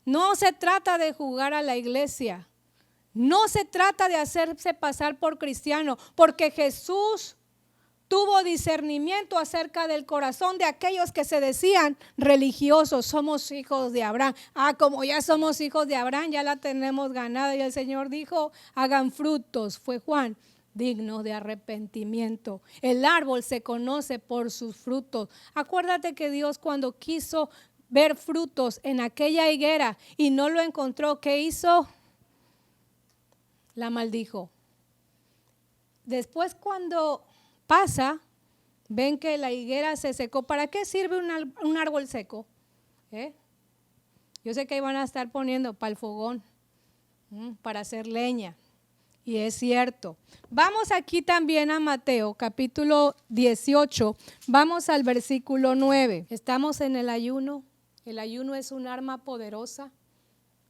No se trata de jugar a la iglesia. No se trata de hacerse pasar por cristiano, porque Jesús tuvo discernimiento acerca del corazón de aquellos que se decían religiosos. Somos hijos de Abraham. Como ya somos hijos de Abraham, ya la tenemos ganada. Y el Señor dijo, hagan frutos, fue Juan, dignos de arrepentimiento. El árbol se conoce por sus frutos. Acuérdate que Dios, cuando quiso ver frutos en aquella higuera y no lo encontró, ¿qué hizo? La maldijo. Después, cuando pasa, ven que la higuera se secó. ¿Para qué sirve un árbol seco? Yo sé que ahí van a estar poniendo para el fogón, para hacer leña. Y es cierto. Vamos aquí también a Mateo capítulo 18. Vamos al versículo 9. Estamos en el ayuno. El ayuno es un arma poderosa,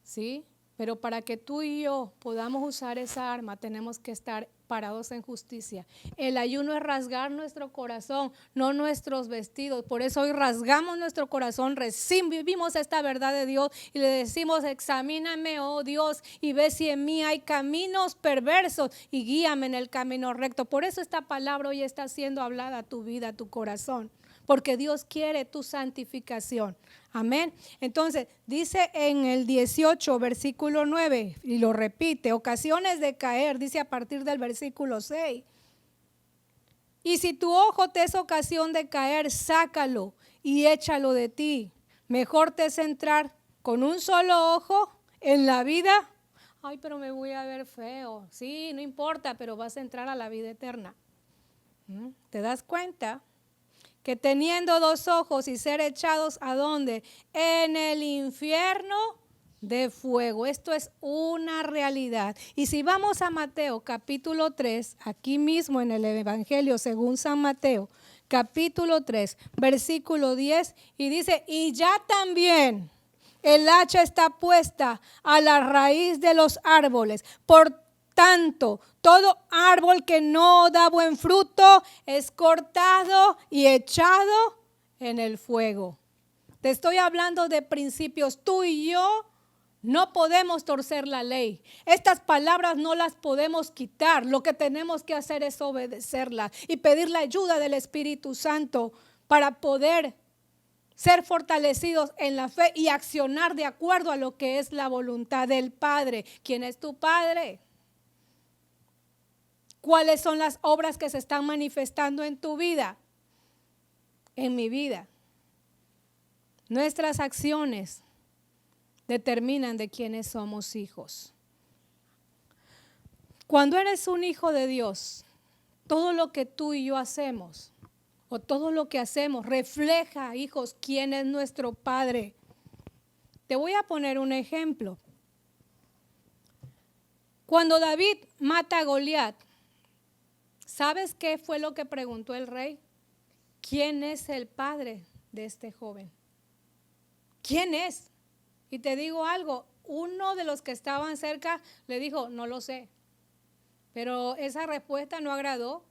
¿sí? Pero para que tú y yo podamos usar esa arma, tenemos que estar parados en justicia. El ayuno es rasgar nuestro corazón, no nuestros vestidos. Por eso hoy rasgamos nuestro corazón, recibimos esta verdad de Dios y le decimos: examíname, oh Dios, y ve si en mí hay caminos perversos y guíame en el camino recto. Por eso esta palabra hoy está siendo hablada a tu vida, a tu corazón, porque Dios quiere tu santificación. Amén. Entonces, dice en el 18, versículo 9, y lo repite: ocasiones de caer, dice a partir del versículo 6. Y si tu ojo te es ocasión de caer, sácalo y échalo de ti. Mejor te es entrar con un solo ojo en la vida. Ay, pero me voy a ver feo. Sí, no importa, pero vas a entrar a la vida eterna. ¿Te das cuenta? Que teniendo dos ojos y ser echados ¿a dónde? En el infierno de fuego. Esto es una realidad. Y si vamos a Mateo capítulo 3, aquí mismo en el Evangelio según San Mateo, capítulo 3, versículo 10, y dice: y ya también el hacha está puesta a la raíz de los árboles. Por tanto, todo árbol que no da buen fruto es cortado y echado en el fuego. Te estoy hablando de principios. Tú y yo no podemos torcer la ley. Estas palabras no las podemos quitar. Lo que tenemos que hacer es obedecerlas y pedir la ayuda del Espíritu Santo para poder ser fortalecidos en la fe y accionar de acuerdo a lo que es la voluntad del Padre. ¿Quién es tu Padre? ¿Cuáles son las obras que se están manifestando en tu vida? En mi vida. Nuestras acciones determinan de quiénes somos hijos. Cuando eres un hijo de Dios, todo lo que tú y yo hacemos, o todo lo que hacemos, refleja, hijos, quién es nuestro Padre. Te voy a poner un ejemplo. Cuando David mata a Goliat, ¿sabes qué fue lo que preguntó el rey? ¿Quién es el padre de este joven? ¿Quién es? Y te digo algo, uno de los que estaban cerca le dijo: no lo sé. Pero esa respuesta no agradó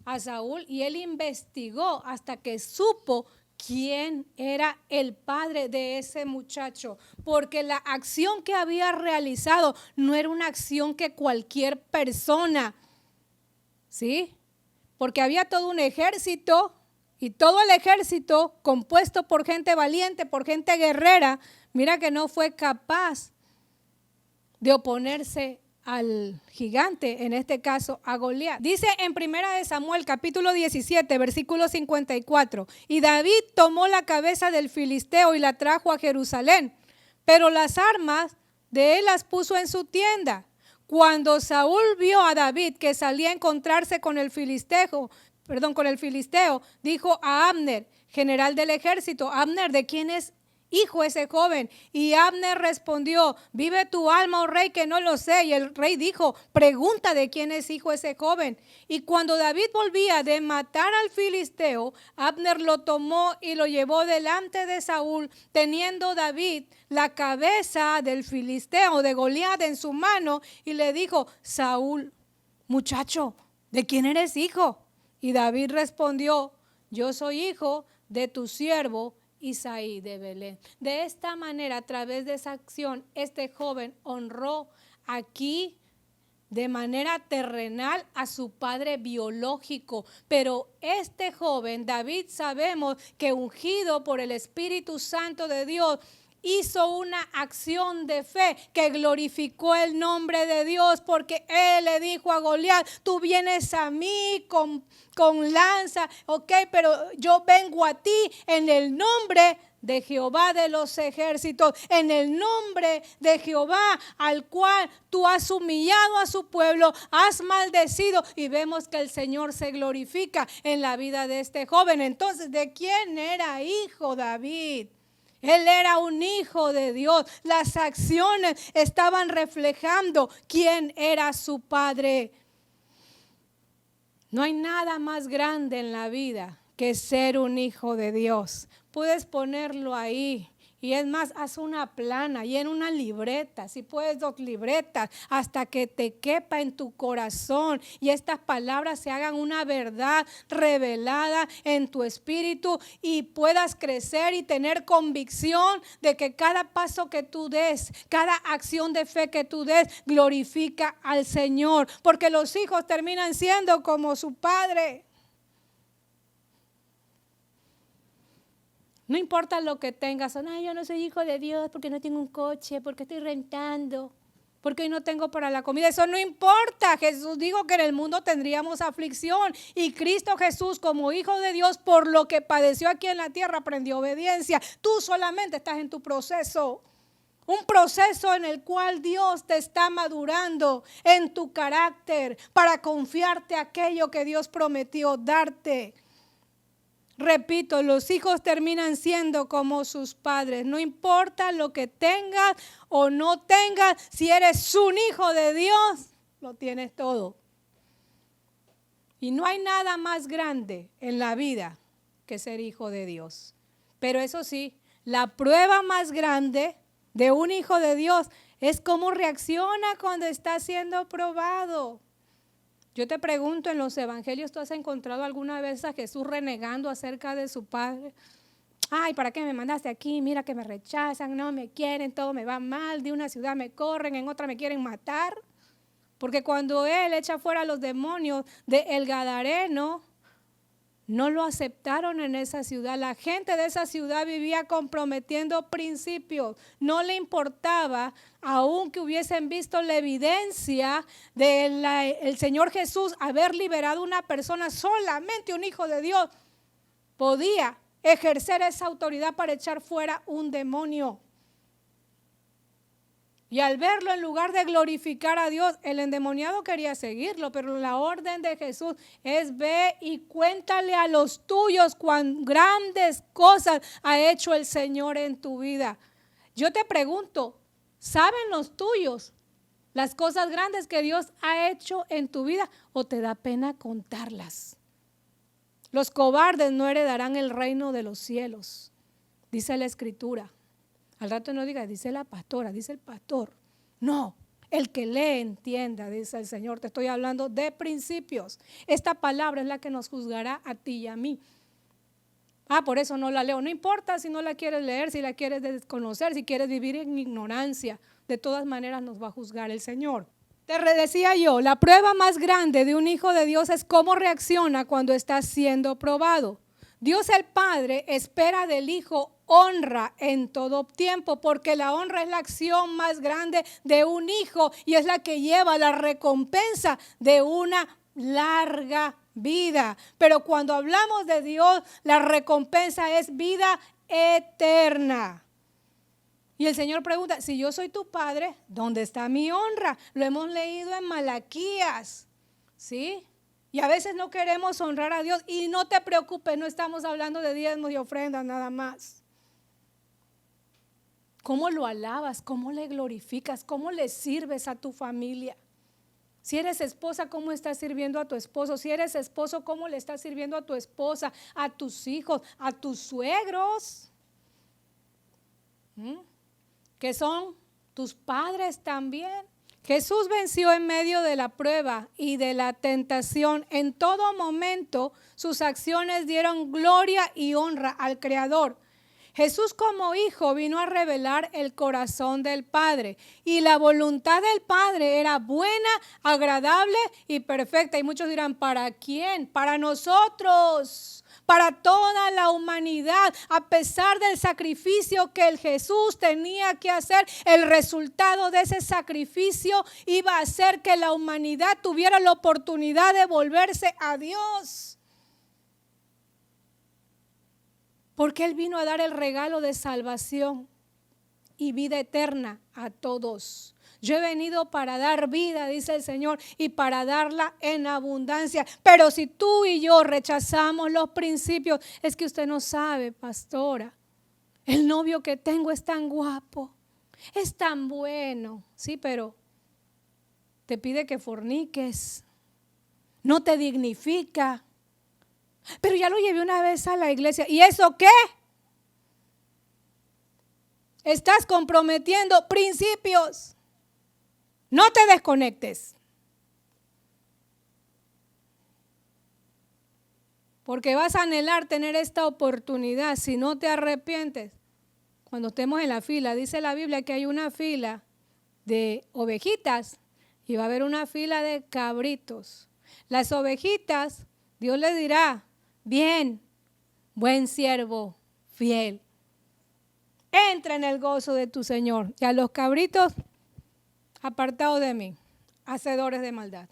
a Saúl y él investigó hasta que supo quién era el padre de ese muchacho, porque la acción que había realizado no era una acción que cualquier persona, ¿sí? Porque había todo un ejército y todo el ejército compuesto por gente valiente, por gente guerrera, mira que no fue capaz de oponerse al gigante, en este caso a Goliat. Dice en 1 Samuel capítulo 17, versículo 54, y David tomó la cabeza del filisteo y la trajo a Jerusalén, pero las armas de él las puso en su tienda. Cuando Saúl vio a David que salía a encontrarse con el filisteo, dijo a Abner, general del ejército: Abner, ¿de quién es hijo ese joven? Y Abner respondió: vive tu alma, oh rey, que no lo sé. Y el rey dijo: pregunta de quién es hijo ese joven. Y cuando David volvía de matar al filisteo, Abner lo tomó y lo llevó delante de Saúl, teniendo David la cabeza del filisteo, de Goliat, en su mano, y le dijo: Saúl, muchacho, ¿de quién eres hijo? Y David respondió: yo soy hijo de tu siervo Isaí de Belén. De esta manera, a través de esa acción, este joven honró aquí de manera terrenal a su padre biológico. Pero este joven, David, sabemos que ungido por el Espíritu Santo de Dios, hizo una acción de fe que glorificó el nombre de Dios, porque él le dijo a Goliat: tú vienes a mí con lanza, ok, pero yo vengo a ti en el nombre de Jehová de los ejércitos, en el nombre de Jehová al cual tú has humillado a su pueblo, has maldecido. Y vemos que el Señor se glorifica en la vida de este joven. Entonces, ¿de quién era hijo David? Él era un hijo de Dios. Las acciones estaban reflejando quién era su padre. No hay nada más grande en la vida que ser un hijo de Dios. Puedes ponerlo ahí Y es más, haz una plana y en una libreta, si puedes 2 libretas, hasta que te quepa en tu corazón y estas palabras se hagan una verdad revelada en tu espíritu y puedas crecer y tener convicción de que cada paso que tú des, cada acción de fe que tú des, glorifica al Señor, porque los hijos terminan siendo como su padre. No importa lo que tengas, ay, yo no soy hijo de Dios porque no tengo un coche, porque estoy rentando, porque hoy no tengo para la comida. Eso no importa. Jesús dijo que en el mundo tendríamos aflicción y Cristo Jesús como hijo de Dios por lo que padeció aquí en la tierra aprendió obediencia. Tú solamente estás en tu proceso. Un proceso en el cual Dios te está madurando en tu carácter para confiarte aquello que Dios prometió darte. Repito, los hijos terminan siendo como sus padres. No importa lo que tengas o no tengas, si eres un hijo de Dios, lo tienes todo. Y no hay nada más grande en la vida que ser hijo de Dios. Pero eso sí, la prueba más grande de un hijo de Dios es cómo reacciona cuando está siendo probado. Yo te pregunto, en los evangelios, ¿tú has encontrado alguna vez a Jesús renegando acerca de su Padre? Ay, ¿para qué me mandaste aquí? Mira que me rechazan, no me quieren, todo me va mal, de una ciudad me corren, en otra me quieren matar. Porque cuando Él echa fuera a los demonios de El Gadareno, no lo aceptaron en esa ciudad. La gente de esa ciudad vivía comprometiendo principios. No le importaba, aunque hubiesen visto la evidencia del Señor Jesús haber liberado a una persona, solamente un hijo de Dios podía ejercer esa autoridad para echar fuera un demonio. Y al verlo, en lugar de glorificar a Dios, el endemoniado quería seguirlo, pero la orden de Jesús es: ve y cuéntale a los tuyos cuán grandes cosas ha hecho el Señor en tu vida. Yo te pregunto, ¿saben los tuyos las cosas grandes que Dios ha hecho en tu vida o te da pena contarlas? Los cobardes no heredarán el reino de los cielos, dice la Escritura. Al rato no diga, dice la pastora, dice el pastor. No, el que lee entienda, dice el Señor. Te estoy hablando de principios. Esta palabra es la que nos juzgará a ti y a mí. Por eso no la leo. No importa si no la quieres leer, si la quieres desconocer, si quieres vivir en ignorancia. De todas maneras nos va a juzgar el Señor. Te decía yo, la prueba más grande de un hijo de Dios es cómo reacciona cuando está siendo probado. Dios el Padre espera del Hijo honra en todo tiempo, porque la honra es la acción más grande de un hijo y es la que lleva la recompensa de una larga vida. Pero cuando hablamos de Dios, la recompensa es vida eterna. Y el Señor pregunta, si yo soy tu Padre, ¿dónde está mi honra? Lo hemos leído en Malaquías, ¿sí? Y a veces no queremos honrar a Dios. Y no te preocupes, no estamos hablando de diezmos y ofrendas nada más. ¿Cómo lo alabas? ¿Cómo le glorificas? ¿Cómo le sirves a tu familia? Si eres esposa, ¿cómo estás sirviendo a tu esposo? Si eres esposo, ¿cómo le estás sirviendo a tu esposa, a tus hijos, a tus suegros? Que son tus padres también. Jesús venció en medio de la prueba y de la tentación. En todo momento sus acciones dieron gloria y honra al Creador. Jesús como hijo vino a revelar el corazón del Padre y la voluntad del Padre era buena, agradable y perfecta. Y muchos dirán, ¿para quién? Para nosotros, para toda la humanidad. A pesar del sacrificio que el Jesús tenía que hacer, el resultado de ese sacrificio iba a hacer que la humanidad tuviera la oportunidad de volverse a Dios. Porque Él vino a dar el regalo de salvación y vida eterna a todos. Yo he venido para dar vida, dice el Señor, y para darla en abundancia. Pero si tú y yo rechazamos los principios, es que usted no sabe, pastora. El novio que tengo es tan guapo, es tan bueno. Sí, pero te pide que forniques, no te dignifica. Pero ya lo llevé una vez a la iglesia. ¿Y eso qué? estás comprometiendo principios. No te desconectes. Porque vas a anhelar tener esta oportunidad si no te arrepientes. Cuando estemos en la fila, dice la Biblia que hay una fila de ovejitas y va a haber una fila de cabritos. Las ovejitas, Dios les dirá, bien, buen siervo, fiel. Entra en el gozo de tu Señor. Y a los cabritos, apartados de mí, hacedores de maldad.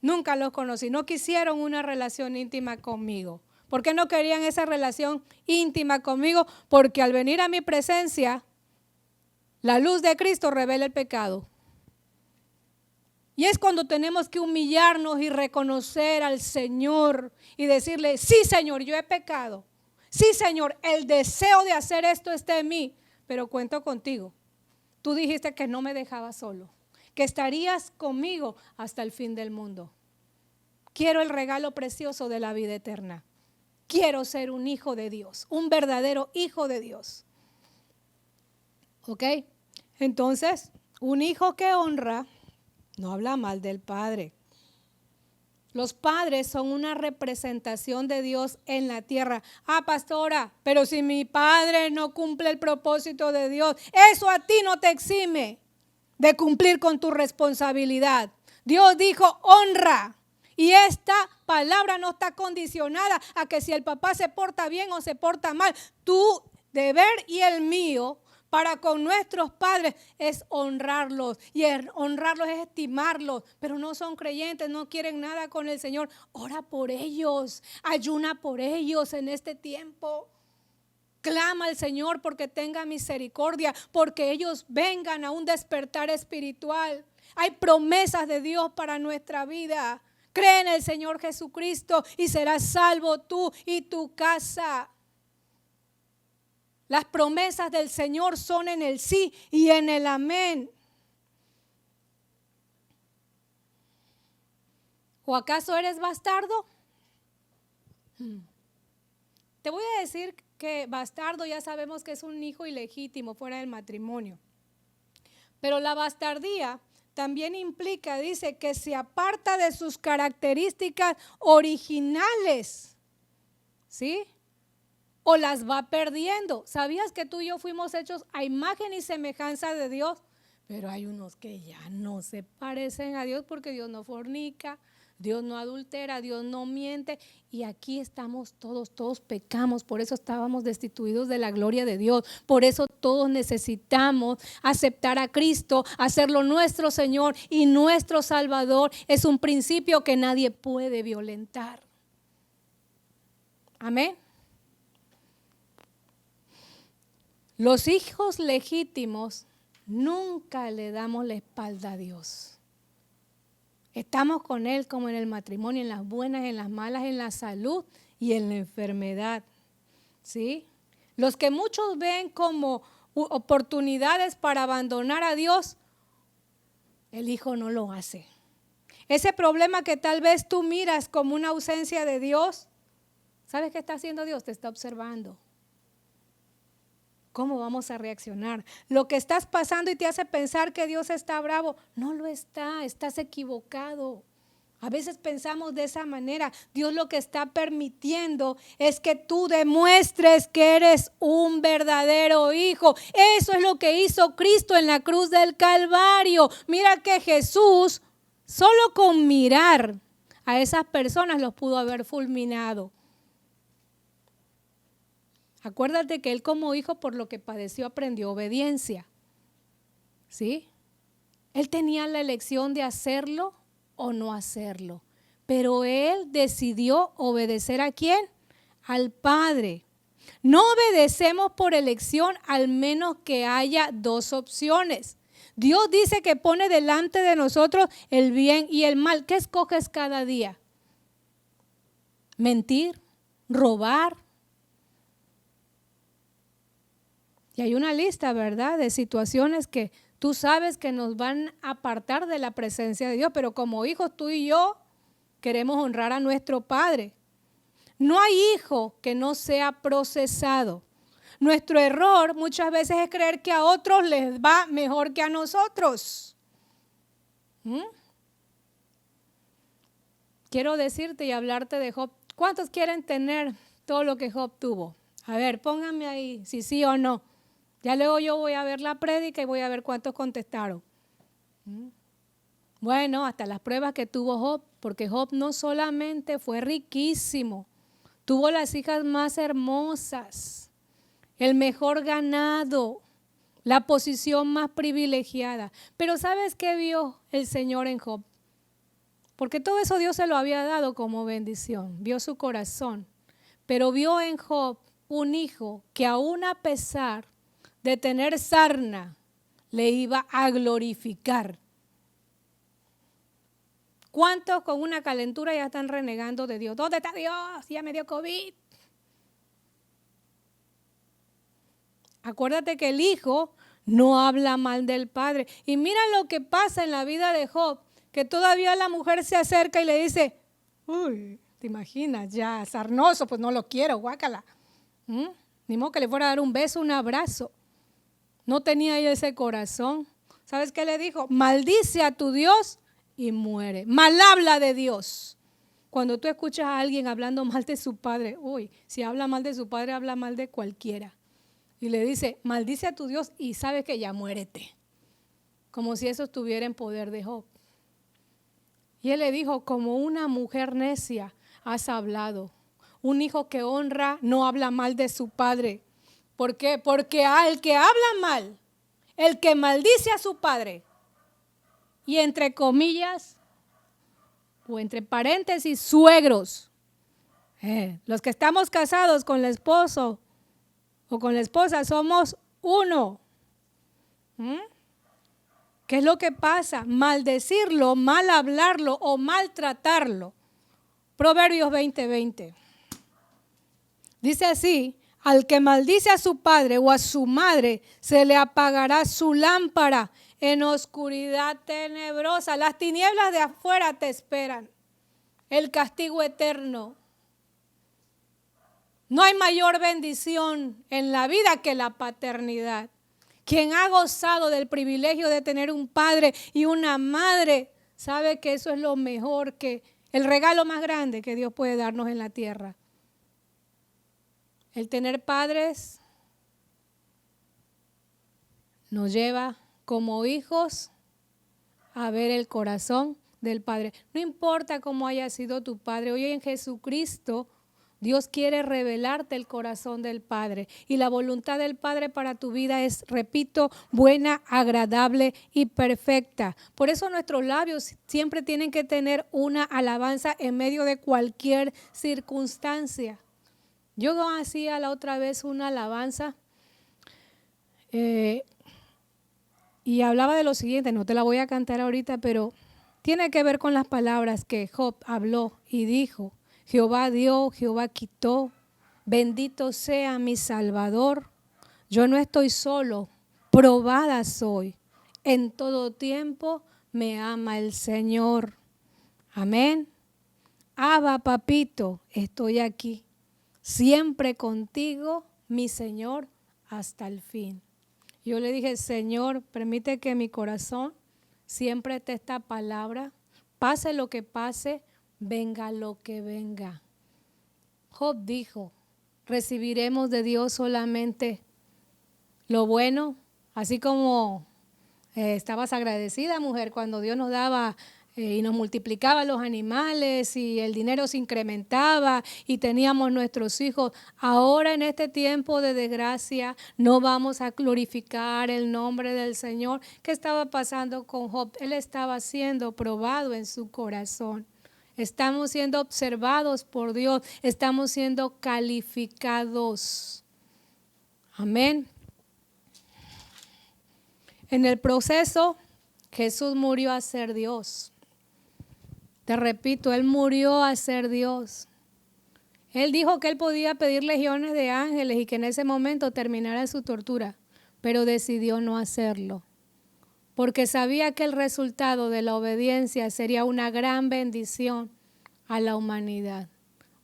Nunca los conocí, no quisieron una relación íntima conmigo. ¿Por qué no querían esa relación íntima conmigo? Porque al venir a mi presencia, la luz de Cristo revela el pecado. Y es cuando tenemos que humillarnos y reconocer al Señor y decirle, sí Señor, yo he pecado. Sí Señor, el deseo de hacer esto está en mí, pero cuento contigo. Tú dijiste que no me dejabas solo, que estarías conmigo hasta el fin del mundo. Quiero el regalo precioso de la vida eterna. Quiero ser un hijo de Dios, un verdadero hijo de Dios. ¿Ok? Entonces, un hijo que honra no habla mal del padre. Los padres son una representación de Dios en la tierra. Ah, pastora, pero si mi padre no cumple el propósito de Dios, eso a ti no te exime de cumplir con tu responsabilidad. Dios dijo honra. Y esta palabra no está condicionada a que si el papá se porta bien o se porta mal. Tu deber y el mío para con nuestros padres es honrarlos. Y honrarlos es estimarlos. Pero no son creyentes, no quieren nada con el Señor. Ora por ellos, ayuna por ellos en este tiempo. Clama al Señor porque tenga misericordia, porque ellos vengan a un despertar espiritual. Hay promesas de Dios para nuestra vida. Cree en el Señor Jesucristo y serás salvo tú y tu casa. Las promesas del Señor son en el sí y en el amén. ¿O acaso eres bastardo? Te voy a decir que bastardo ya sabemos que es un hijo ilegítimo fuera del matrimonio. Pero la bastardía también implica, dice, que se aparta de sus características originales, ¿sí? O las va perdiendo. ¿Sabías que tú y yo fuimos hechos a imagen y semejanza de Dios? Pero hay unos que ya no se parecen a Dios porque Dios no fornica, Dios no adultera, Dios no miente. Y aquí estamos todos pecamos, por eso estábamos destituidos de la gloria de Dios. Por eso todos necesitamos aceptar a Cristo, hacerlo nuestro Señor y nuestro Salvador. Es un principio que nadie puede violentar. Amén. Los hijos legítimos nunca le damos la espalda a Dios. Estamos con Él como en el matrimonio, en las buenas, en las malas, en la salud y en la enfermedad. ¿Sí? Los que muchos ven como oportunidades para abandonar a Dios, el hijo no lo hace. Ese problema que tal vez tú miras como una ausencia de Dios, ¿sabes qué está haciendo Dios? Te está observando. ¿Cómo vamos a reaccionar? Lo que estás pasando y te hace pensar que Dios está bravo, no lo está, estás equivocado. A veces pensamos de esa manera. Dios lo que está permitiendo es que tú demuestres que eres un verdadero hijo. Eso es lo que hizo Cristo en la cruz del Calvario. Mira que Jesús, solo con mirar a esas personas los pudo haber fulminado. Acuérdate que Él como hijo por lo que padeció aprendió obediencia. ¿Sí? Él tenía la elección de hacerlo o no hacerlo. Pero Él decidió obedecer ¿a quién? Al Padre. No obedecemos por elección al menos que haya dos opciones. Dios dice que pone delante de nosotros el bien y el mal. ¿Qué escoges cada día? Mentir, robar. Y hay una lista, ¿verdad?, de situaciones que tú sabes que nos van a apartar de la presencia de Dios, pero como hijos tú y yo queremos honrar a nuestro Padre. No hay hijo que no sea procesado. Nuestro error muchas veces es creer que a otros les va mejor que a nosotros. Quiero decirte y hablarte de Job. ¿Cuántos quieren tener todo lo que Job tuvo? A ver, pónganme ahí si sí o no. Ya luego yo voy a ver la prédica y voy a ver cuántos contestaron. Bueno, hasta las pruebas que tuvo Job, porque Job no solamente fue riquísimo, tuvo las hijas más hermosas, el mejor ganado, la posición más privilegiada. Pero ¿sabes qué vio el Señor en Job? Porque todo eso Dios se lo había dado como bendición, vio su corazón, pero vio en Job un hijo que aún a pesar de tener sarna, le iba a glorificar. ¿Cuántos con una calentura ya están renegando de Dios? ¿Dónde está Dios? Ya me dio COVID. Acuérdate que el hijo no habla mal del padre. Y mira lo que pasa en la vida de Job, que todavía la mujer se acerca y le dice, uy, te imaginas, ya sarnoso, pues no lo quiero, guácala. Ni modo que le fuera a dar un beso, un abrazo. No tenía ella ese corazón. ¿Sabes qué le dijo? Maldice a tu Dios y muere. Mal habla de Dios. Cuando tú escuchas a alguien hablando mal de su padre, uy, si habla mal de su padre, habla mal de cualquiera. Y le dice, maldice a tu Dios y sabes que ya muérete. Como si eso estuviera en poder de Job. Y él le dijo, como una mujer necia has hablado. Un hijo que honra no habla mal de su padre. ¿Por qué? Porque al que habla mal, el que maldice a su padre, y entre comillas, o entre paréntesis, suegros, los que estamos casados con el esposo o con la esposa somos uno. ¿Qué es lo que pasa? Maldecirlo, mal hablarlo o maltratarlo. Proverbios 20:20. Dice así, al que maldice a su padre o a su madre, se le apagará su lámpara en oscuridad tenebrosa. Las tinieblas de afuera te esperan. El castigo eterno. No hay mayor bendición en la vida que la paternidad. Quien ha gozado del privilegio de tener un padre y una madre, sabe que eso es lo mejor, que el regalo más grande que Dios puede darnos en la tierra. El tener padres nos lleva como hijos a ver el corazón del Padre. No importa cómo haya sido tu padre, hoy en Jesucristo Dios quiere revelarte el corazón del Padre. Y la voluntad del Padre para tu vida es, repito, buena, agradable y perfecta. Por eso nuestros labios siempre tienen que tener una alabanza en medio de cualquier circunstancia. Yo hacía la otra vez una alabanza y hablaba de lo siguiente, no te la voy a cantar ahorita, pero tiene que ver con las palabras que Job habló y dijo. Jehová dio, Jehová quitó, bendito sea mi Salvador. Yo no estoy solo, probada soy. En todo tiempo me ama el Señor. Amén. Abba, papito, estoy aquí. Siempre contigo, mi Señor, hasta el fin. Yo le dije, Señor, permite que mi corazón siempre esté esta palabra, pase lo que pase, venga lo que venga. Job dijo, recibiremos de Dios solamente lo bueno, así como estabas agradecida, mujer, cuando Dios nos daba y nos multiplicaba los animales y el dinero se incrementaba y teníamos nuestros hijos. Ahora en este tiempo de desgracia no vamos a glorificar el nombre del Señor. ¿Qué estaba pasando con Job? Él estaba siendo probado en su corazón. Estamos siendo observados por Dios, estamos siendo calificados. Amén. En el proceso, Jesús murió a ser Dios. Te repito, Él murió a ser Dios. Él dijo que Él podía pedir legiones de ángeles y que en ese momento terminara su tortura, pero decidió no hacerlo, porque sabía que el resultado de la obediencia sería una gran bendición a la humanidad.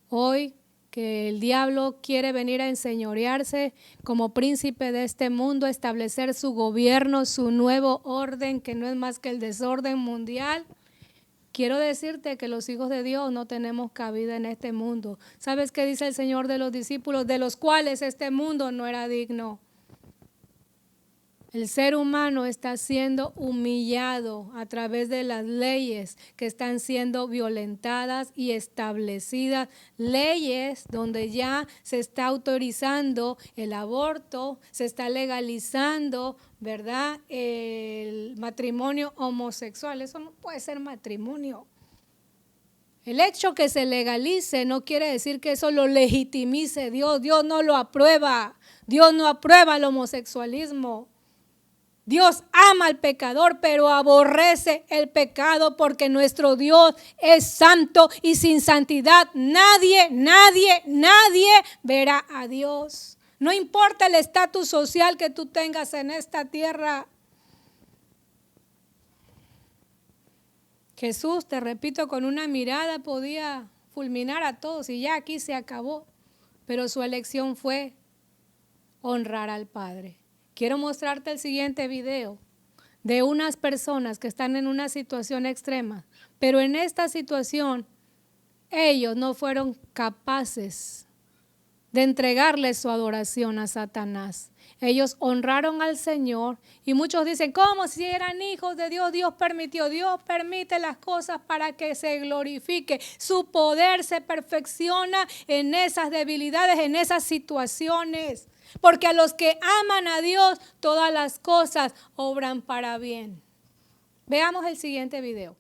Hoy que el diablo quiere venir a enseñorearse como príncipe de este mundo, establecer su gobierno, su nuevo orden, que no es más que el desorden mundial. Quiero decirte que los hijos de Dios no tenemos cabida en este mundo. ¿Sabes qué dice el Señor de los discípulos, de los cuales este mundo no era digno? El ser humano está siendo humillado a través de las leyes que están siendo violentadas y establecidas. Leyes donde ya se está autorizando el aborto, se está legalizando, ¿verdad?, el matrimonio homosexual. Eso no puede ser matrimonio. El hecho que se legalice no quiere decir que eso lo legitimice Dios. Dios no lo aprueba. Dios no aprueba el homosexualismo. Dios ama al pecador, pero aborrece el pecado, porque nuestro Dios es santo y sin santidad nadie verá a Dios. No importa el estatus social que tú tengas en esta tierra. Jesús, te repito, con una mirada podía fulminar a todos y ya aquí se acabó. Pero su elección fue honrar al Padre. Quiero mostrarte el siguiente video de unas personas que están en una situación extrema, pero en esta situación ellos no fueron capaces de entregarle su adoración a Satanás. Ellos honraron al Señor y muchos dicen, ¿cómo si eran hijos de Dios? Dios permitió. Dios permite las cosas para que se glorifique. Su poder se perfecciona en esas debilidades, en esas situaciones. Porque a los que aman a Dios, todas las cosas obran para bien. Veamos el siguiente video.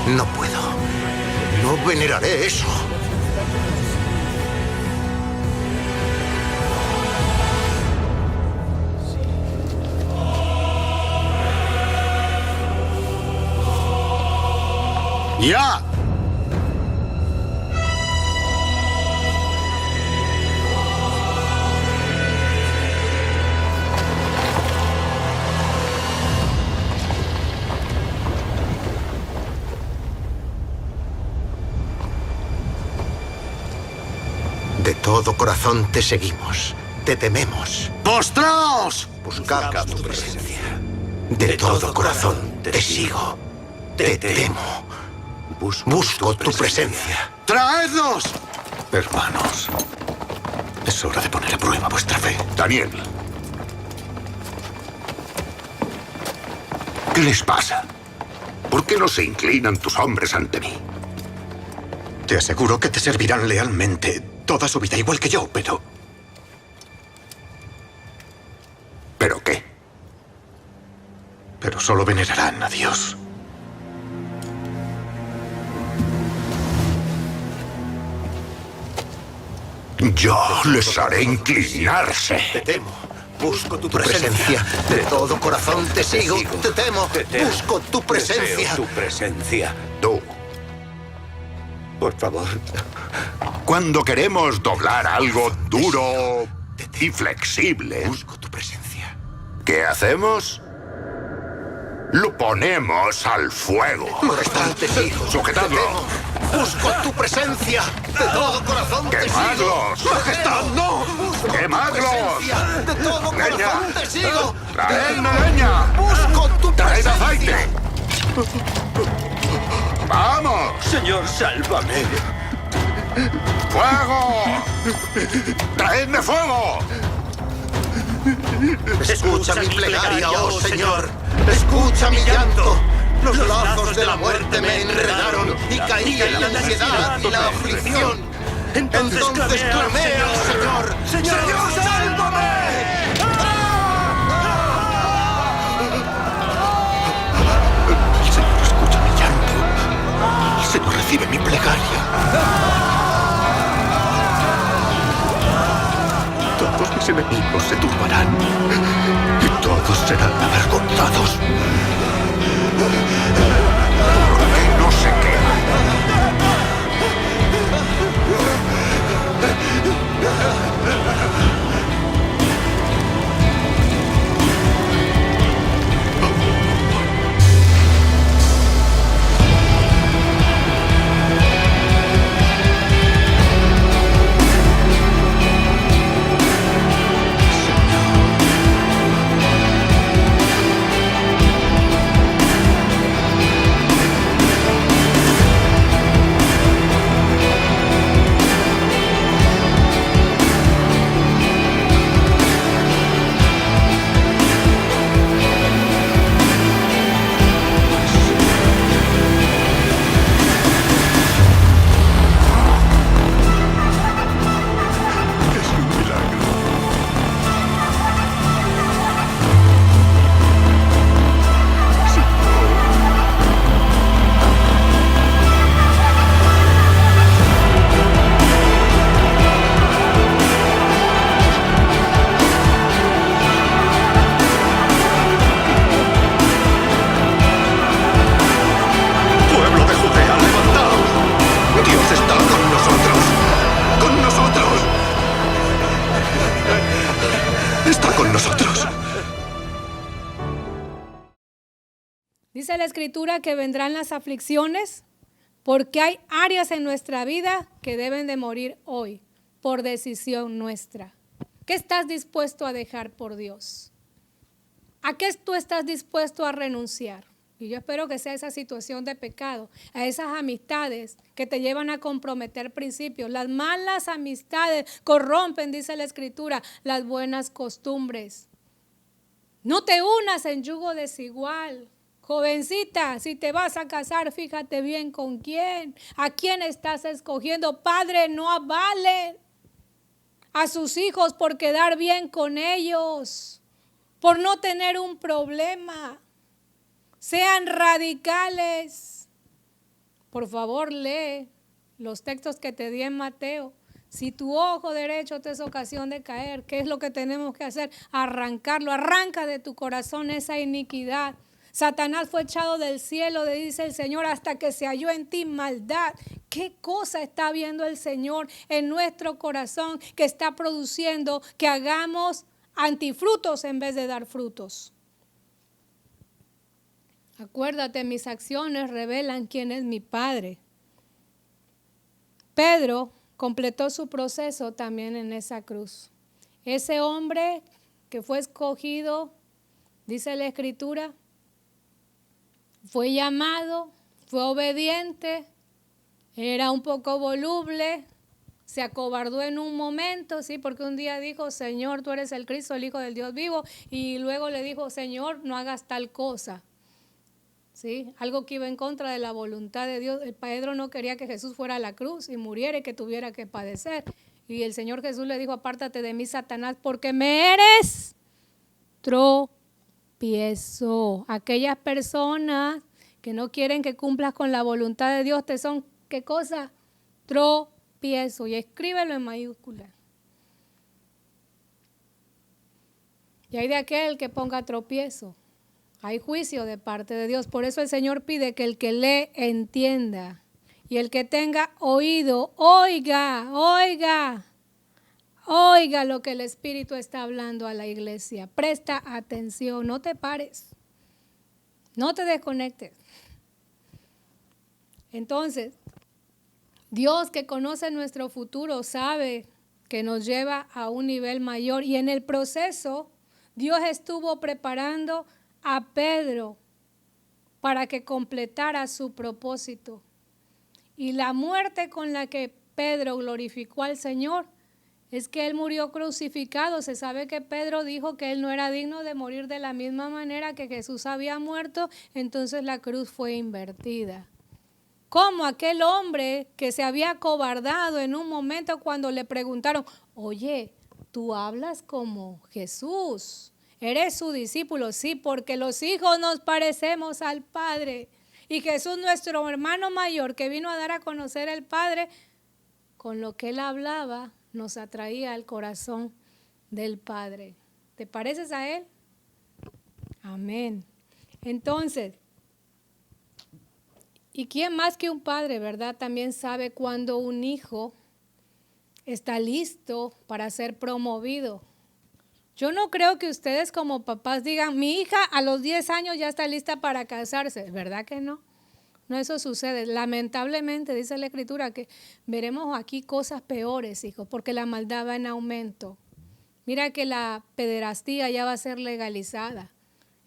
No puedo. No veneraré eso. ¡Ya! De todo corazón te seguimos, te tememos. ¡Postraos! Buscad tu presencia. De todo corazón te sigo, te temo. Busco tu presencia. ¡Traedlos! Hermanos, es hora de poner a prueba vuestra fe. Daniel. ¿Qué les pasa? ¿Por qué no se inclinan tus hombres ante mí? Te aseguro que te servirán lealmente toda su vida, igual que yo, pero... ¿Pero qué? Pero solo venerarán a Dios. Yo les haré inclinarse. Te temo. Busco tu presencia. De todo corazón te sigo, te temo. Busco tu presencia. Deseo tu presencia. Tú. Por favor. Cuando queremos doblar algo duro y flexible, Busco tu presencia. ¿qué hacemos? Lo ponemos al fuego. Majestad, te sigo. Sujetadlo. Busco tu presencia. De todo corazón te sigo. ¡Quemadlos! ¡Majestad, no! ¡Quemadlos! De todo ¡Leña! corazón te sigo. ¡Traedme leña! Busco tu ¡Traed presencia. aceite! ¡Vamos! Señor, sálvame. ¡Fuego! ¡Traedme fuego! Escucha mi plegaria, oh Señor. Escucha mi llanto. Los lazos de la muerte me enredaron y caí en la ansiedad y la aflicción. Entonces clamé al Señor. ¡Señor, sálvame! recibe mi plegaria. Todos mis enemigos se turbarán y todos serán avergonzados. Porque no se queman. Dice la Escritura que vendrán las aflicciones porque hay áreas en nuestra vida que deben de morir hoy por decisión nuestra. ¿Qué estás dispuesto a dejar por Dios? ¿A qué tú estás dispuesto a renunciar? Y yo espero que sea esa situación de pecado, a esas amistades que te llevan a comprometer principios. Las malas amistades corrompen, dice la Escritura, las buenas costumbres. No te unas en yugo desigual. Jovencita, si te vas a casar, fíjate bien con quién, a quién estás escogiendo. Padre, no avale a sus hijos por quedar bien con ellos, por no tener un problema. Sean radicales. Por favor, lee los textos que te di en Mateo. Si tu ojo derecho te es ocasión de caer, ¿qué es lo que tenemos que hacer? Arrancarlo. Arranca de tu corazón esa iniquidad. Satanás fue echado del cielo, dice el Señor, hasta que se halló en ti maldad. ¿Qué cosa está viendo el Señor en nuestro corazón que está produciendo que hagamos antifrutos en vez de dar frutos? Acuérdate, mis acciones revelan quién es mi Padre. Pedro completó su proceso también en esa cruz. Ese hombre que fue escogido, dice la Escritura, fue llamado, fue obediente, era un poco voluble, se acobardó en un momento, sí, porque un día dijo, Señor, tú eres el Cristo, el Hijo del Dios vivo, y luego le dijo, Señor, no hagas tal cosa, sí, algo que iba en contra de la voluntad de Dios. El Pedro no quería que Jesús fuera a la cruz y muriera y que tuviera que padecer, y el Señor Jesús le dijo, apártate de mí, Satanás, porque me eres tropiezo. Aquellas personas que no quieren que cumplas con la voluntad de Dios te son, ¿qué cosa? Tropiezo. Y escríbelo en mayúscula. Y hay de aquel que ponga tropiezo. Hay juicio de parte de Dios. Por eso el Señor pide que el que lee entienda. Y el que tenga oído, oiga, oiga. Oiga lo que el Espíritu está hablando a la iglesia. Presta atención, no te pares. No te desconectes. Entonces, Dios que conoce nuestro futuro sabe que nos lleva a un nivel mayor. Y en el proceso, Dios estuvo preparando a Pedro para que completara su propósito. Y la muerte con la que Pedro glorificó al Señor es que él murió crucificado. Se sabe que Pedro dijo que él no era digno de morir de la misma manera que Jesús había muerto, entonces la cruz fue invertida. Como aquel hombre que se había acobardado en un momento cuando le preguntaron, oye, tú hablas como Jesús, eres su discípulo. Sí, porque los hijos nos parecemos al Padre. Y Jesús, nuestro hermano mayor, que vino a dar a conocer al Padre, con lo que él hablaba, nos atraía al corazón del Padre. ¿Te pareces a él? Amén. Entonces, ¿y quién más que un padre, verdad? También sabe cuando un hijo está listo para ser promovido. Yo no creo que ustedes como papás digan, mi hija a los 10 años ya está lista para casarse. ¿Verdad que no? No, eso sucede. Lamentablemente, dice la Escritura, que veremos aquí cosas peores, hijos, porque la maldad va en aumento. Mira que la pederastía ya va a ser legalizada.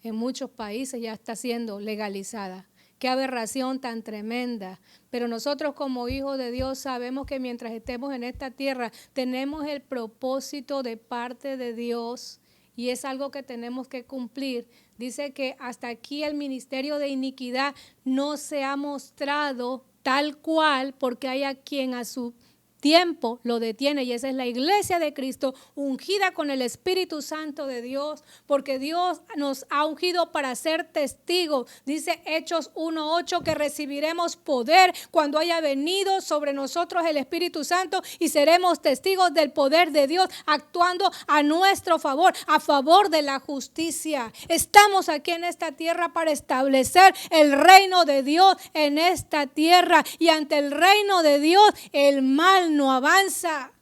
En muchos países ya está siendo legalizada. Qué aberración tan tremenda. Pero nosotros como hijos de Dios sabemos que mientras estemos en esta tierra tenemos el propósito de parte de Dios y es algo que tenemos que cumplir. Dice que hasta aquí el ministerio de iniquidad no se ha mostrado tal cual porque hay a quien a su tiempo lo detiene y esa es la iglesia de Cristo ungida con el Espíritu Santo de Dios, porque Dios nos ha ungido para ser testigos. Dice Hechos 1:8 que recibiremos poder cuando haya venido sobre nosotros el Espíritu Santo y seremos testigos del poder de Dios actuando a nuestro favor, a favor de la justicia. Estamos aquí en esta tierra para establecer el reino de Dios en esta tierra y ante el reino de Dios el mal no avanza.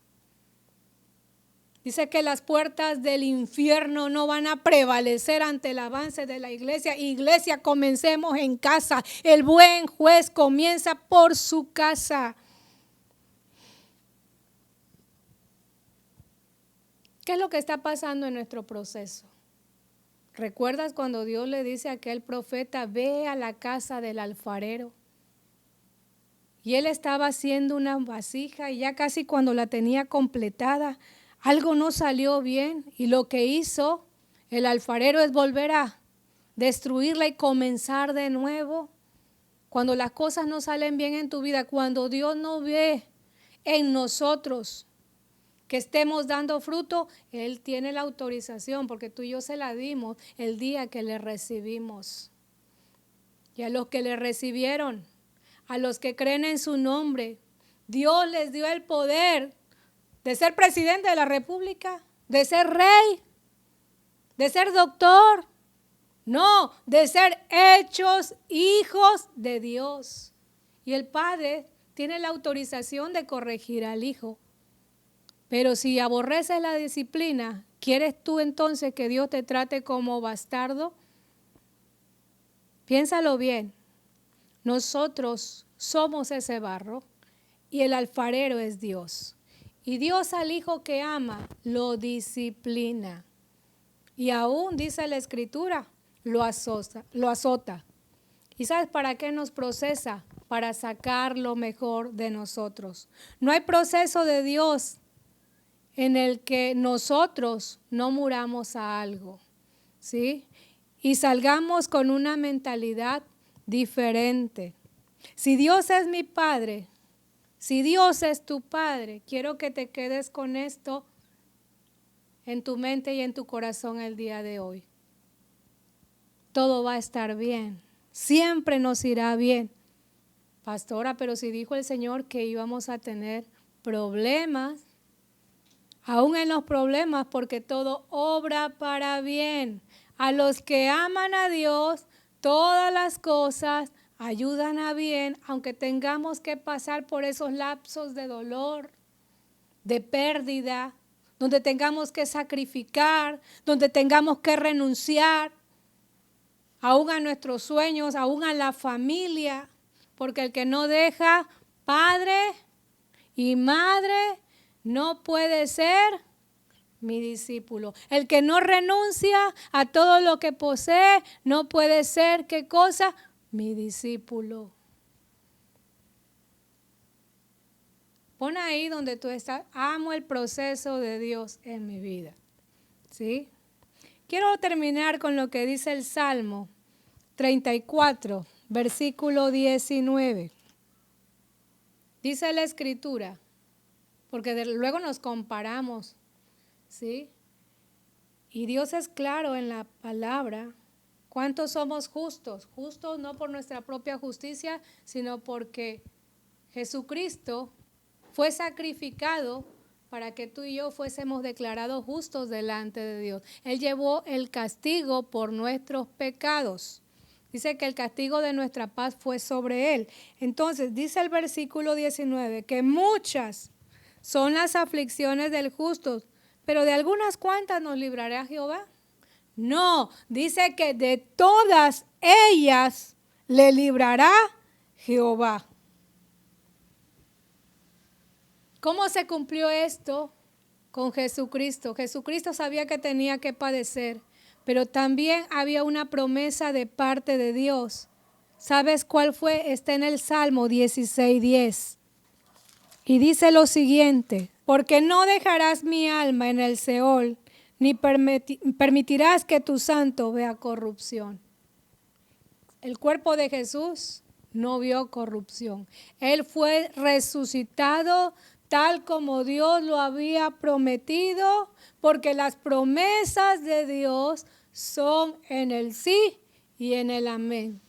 Dice que las puertas del infierno no van a prevalecer ante el avance de la iglesia. Iglesia, comencemos en casa. El buen juez comienza por su casa. ¿Qué es lo que está pasando en nuestro proceso? ¿Recuerdas cuando Dios le dice a aquel profeta, ve a la casa del alfarero? Y él estaba haciendo una vasija y ya casi cuando la tenía completada, algo no salió bien. Y lo que hizo el alfarero es volver a destruirla y comenzar de nuevo. Cuando las cosas no salen bien en tu vida, cuando Dios no ve en nosotros que estemos dando fruto, Él tiene la autorización, porque tú y yo se la dimos el día que le recibimos. Y a los que le recibieron, a los que creen en su nombre, Dios les dio el poder de ser presidente de la República, de ser rey, de ser doctor, no, de ser hechos hijos de Dios. Y el Padre tiene la autorización de corregir al Hijo. Pero si aborreces la disciplina, ¿quieres tú entonces que Dios te trate como bastardo? Piénsalo bien. Nosotros somos ese barro y el alfarero es Dios. Y Dios al hijo que ama lo disciplina. Y aún, dice la Escritura, lo azota. ¿Y sabes para qué nos procesa? Para sacar lo mejor de nosotros. No hay proceso de Dios en el que nosotros no muramos a algo, ¿sí? Y salgamos con una mentalidad diferente. Si Dios es mi Padre, si Dios es tu Padre, quiero que te quedes con esto en tu mente y en tu corazón el día de hoy. Todo va a estar bien, siempre nos irá bien. Pastora, pero si dijo el Señor que íbamos a tener problemas, aún en los problemas, porque todo obra para bien. A los que aman a Dios, todas las cosas ayudan a bien, aunque tengamos que pasar por esos lapsos de dolor, de pérdida, donde tengamos que sacrificar, donde tengamos que renunciar, aún a nuestros sueños, aún a la familia, porque el que no deja padre y madre no puede ser mi discípulo. El que no renuncia a todo lo que posee no puede ser, ¿qué cosa? Mi discípulo. Pon ahí donde tú estás. Amo el proceso de Dios en mi vida. ¿Sí? Quiero terminar con lo que dice el Salmo 34, versículo 19. Dice la Escritura, porque luego nos comparamos, ¿sí? Y Dios es claro en la palabra ¿Cuántos somos justos? Justos no por nuestra propia justicia, sino porque Jesucristo fue sacrificado para que tú y yo fuésemos declarados justos delante de Dios. Él llevó el castigo por nuestros pecados. Dice que el castigo de nuestra paz fue sobre Él. Entonces, dice el versículo 19, que muchas son las aflicciones del justo, pero de algunas cuantas nos librará Jehová. No, dice que de todas ellas le librará Jehová. ¿Cómo se cumplió esto con Jesucristo? Jesucristo sabía que tenía que padecer, pero también había una promesa de parte de Dios. ¿Sabes cuál fue? Está en el Salmo 16:10. Y dice lo siguiente: porque no dejarás mi alma en el Seol, ni permitirás que tu santo vea corrupción. El cuerpo de Jesús no vio corrupción. Él fue resucitado tal como Dios lo había prometido, porque las promesas de Dios son en el sí y en el amén.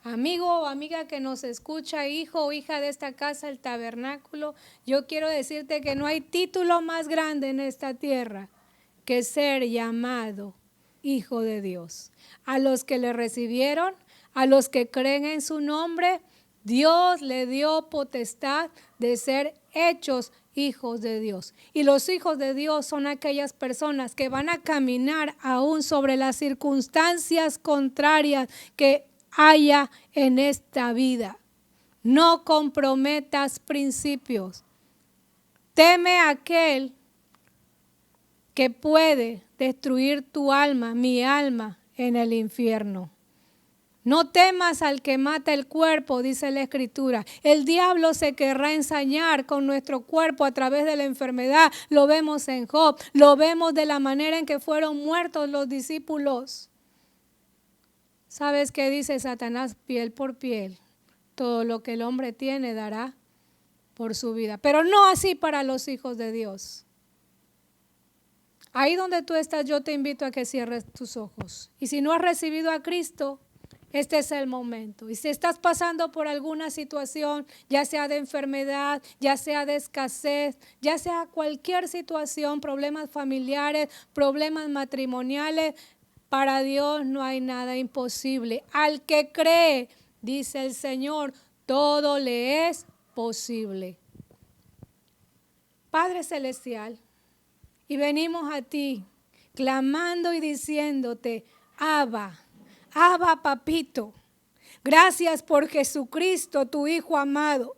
Amigo o amiga que nos escucha, hijo o hija de esta casa, el tabernáculo, yo quiero decirte que no hay título más grande en esta tierra que ser llamado hijo de Dios. A los que le recibieron, a los que creen en su nombre, Dios le dio potestad de ser hechos hijos de Dios. Y los hijos de Dios son aquellas personas que van a caminar aún sobre las circunstancias contrarias que haya en esta vida. No comprometas principios. Teme a aquel que puede destruir tu alma, mi alma, en el infierno. No temas al que mata el cuerpo, dice la Escritura. El diablo se querrá ensañar con nuestro cuerpo a través de la enfermedad. Lo vemos en Job, lo vemos de la manera en que fueron muertos los discípulos. ¿Sabes qué dice Satanás? Piel por piel. Todo lo que el hombre tiene dará por su vida. Pero no así para los hijos de Dios. Ahí donde tú estás, yo te invito a que cierres tus ojos. Y si no has recibido a Cristo, este es el momento. Y si estás pasando por alguna situación, ya sea de enfermedad, ya sea de escasez, ya sea cualquier situación, problemas familiares, problemas matrimoniales, para Dios no hay nada imposible. Al que cree, dice el Señor, todo le es posible. Padre Celestial, y venimos a ti clamando y diciéndote, Abba, Abba, papito, gracias por Jesucristo, tu Hijo amado,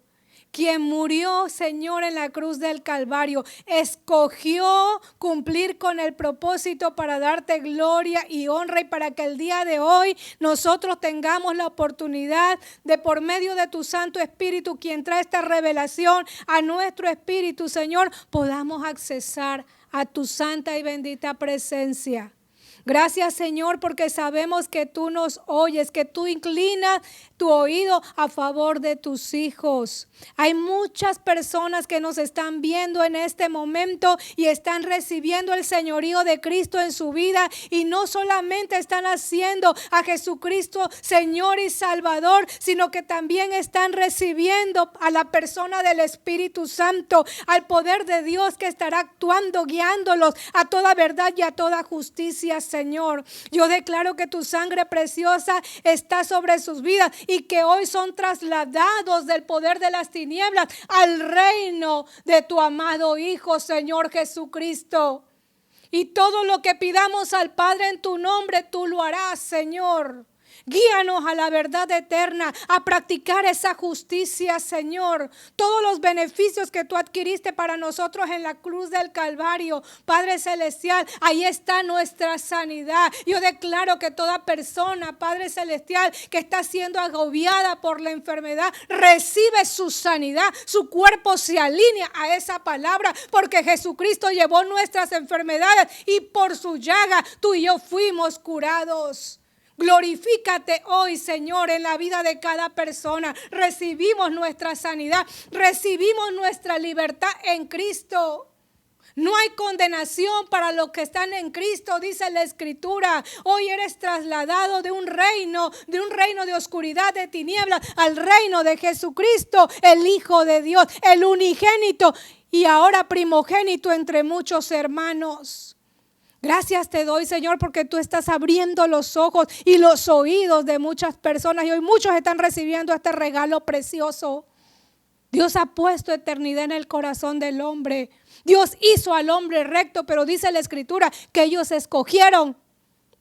quien murió, Señor, en la cruz del Calvario, escogió cumplir con el propósito para darte gloria y honra, y para que el día de hoy nosotros tengamos la oportunidad de, por medio de tu Santo Espíritu, quien trae esta revelación a nuestro espíritu, Señor, podamos accesar a tu santa y bendita presencia. Gracias, Señor, porque sabemos que tú nos oyes, que tú inclinas tu oído a favor de tus hijos. Hay muchas personas que nos están viendo en este momento y están recibiendo el señorío de Cristo en su vida, y no solamente están haciendo a Jesucristo Señor y Salvador, sino que también están recibiendo a la persona del Espíritu Santo, al poder de Dios que estará actuando, guiándolos a toda verdad y a toda justicia, Señor. Yo declaro que tu sangre preciosa está sobre sus vidas y que hoy son trasladados del poder de las tinieblas al reino de tu amado Hijo, Señor Jesucristo. Y todo lo que pidamos al Padre en tu nombre, tú lo harás, Señor. Guíanos a la verdad eterna, a practicar esa justicia, Señor. Todos los beneficios que tú adquiriste para nosotros en la cruz del Calvario, Padre Celestial, ahí está nuestra sanidad. Yo declaro que toda persona, Padre Celestial, que está siendo agobiada por la enfermedad, recibe su sanidad. Su cuerpo se alinea a esa palabra, porque Jesucristo llevó nuestras enfermedades y por su llaga tú y yo fuimos curados. Glorifícate hoy, Señor, en la vida de cada persona. Recibimos nuestra sanidad, recibimos nuestra libertad en Cristo. No hay condenación para los que están en Cristo, dice la Escritura. Hoy eres trasladado de un reino de oscuridad, de tinieblas, al reino de Jesucristo, el Hijo de Dios, el unigénito y ahora primogénito entre muchos hermanos. Gracias te doy, Señor, porque tú estás abriendo los ojos y los oídos de muchas personas y hoy muchos están recibiendo este regalo precioso. Dios ha puesto eternidad en el corazón del hombre. Dios hizo al hombre recto, pero dice la Escritura que ellos escogieron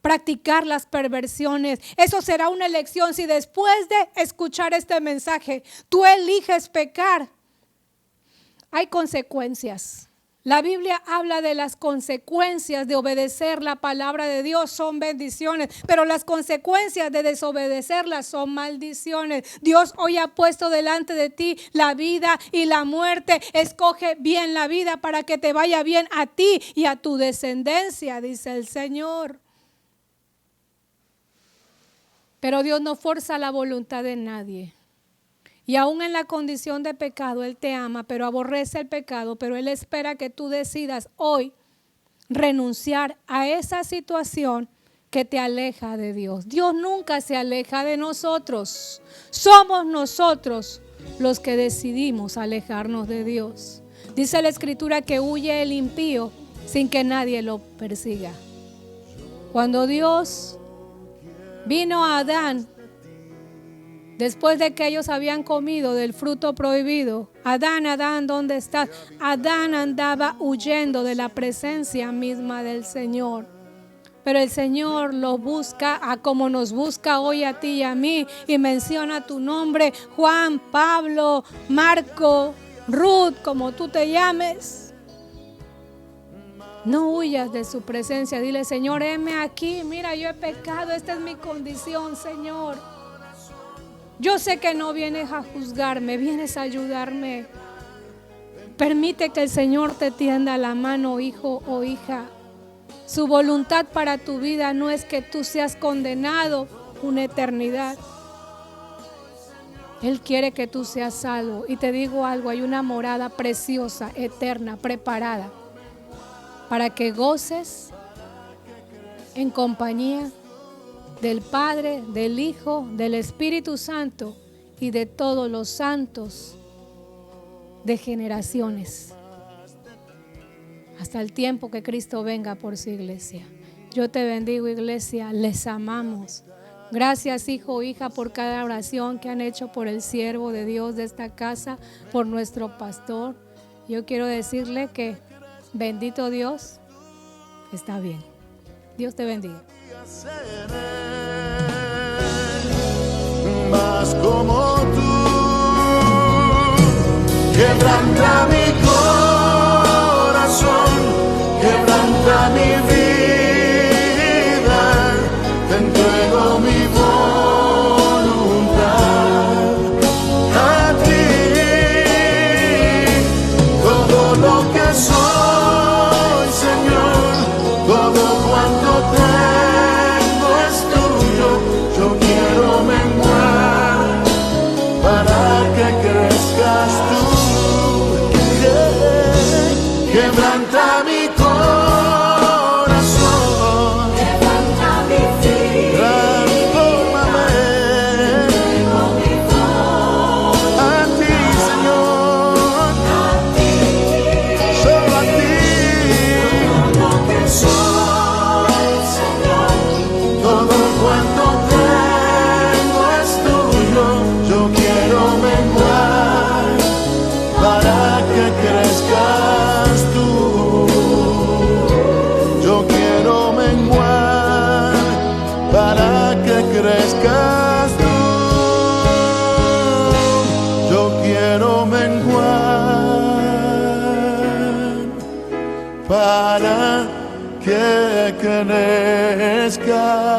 practicar las perversiones. Eso será una elección. Si después de escuchar este mensaje tú eliges pecar, hay consecuencias. La Biblia habla de las consecuencias de obedecer la palabra de Dios, son bendiciones, pero las consecuencias de desobedecerla son maldiciones. Dios hoy ha puesto delante de ti la vida y la muerte. Escoge bien la vida para que te vaya bien a ti y a tu descendencia, dice el Señor. Pero Dios no forza la voluntad de nadie. Y aún en la condición de pecado, Él te ama, pero aborrece el pecado. Pero Él espera que tú decidas hoy renunciar a esa situación que te aleja de Dios. Dios nunca se aleja de nosotros. Somos nosotros los que decidimos alejarnos de Dios. Dice la Escritura que huye el impío sin que nadie lo persiga. Cuando Dios vino a Adán, después de que ellos habían comido del fruto prohibido, Adán, Adán, ¿dónde estás? Adán andaba huyendo de la presencia misma del Señor. Pero el Señor lo busca a como nos busca hoy a ti y a mí. Y menciona tu nombre, Juan, Pablo, Marco, Ruth, como tú te llames. No huyas de su presencia. Dile, Señor, heme aquí. Mira, yo he pecado. Esta es mi condición, Señor. Yo sé que no vienes a juzgarme, vienes a ayudarme. Permite que el Señor te tienda la mano, hijo o hija. Su voluntad para tu vida no es que tú seas condenado una eternidad. Él quiere que tú seas salvo. Y te digo algo, hay una morada preciosa, eterna, preparada, para que goces en compañía del Padre, del Hijo, del Espíritu Santo y de todos los santos de generaciones, hasta el tiempo que Cristo venga por su iglesia. Yo te bendigo, iglesia, les amamos. Gracias, hijo o hija, por cada oración que han hecho por el siervo de Dios de esta casa, por nuestro pastor. Yo quiero decirle que bendito Dios, está bien. Dios te bendiga. Más como tú, quebranta mi corazón, quebranta mi vida, te entrego mi voluntad a ti, todo lo que soy, Señor, todo cuanto tengo es tuyo. Yo quiero menguar para que crezcas tú. Quebranta mi corazón, quebranta mi vida, transfórmame con mi voz a ti, Señor, a ti, solo a ti, todo lo que soy, Señor, todo cuanto tengo es tuyo. Yo quiero menguar para que crezcas tú. Yo quiero menguar para que crezcas tú. Yo quiero menguar para que crezcas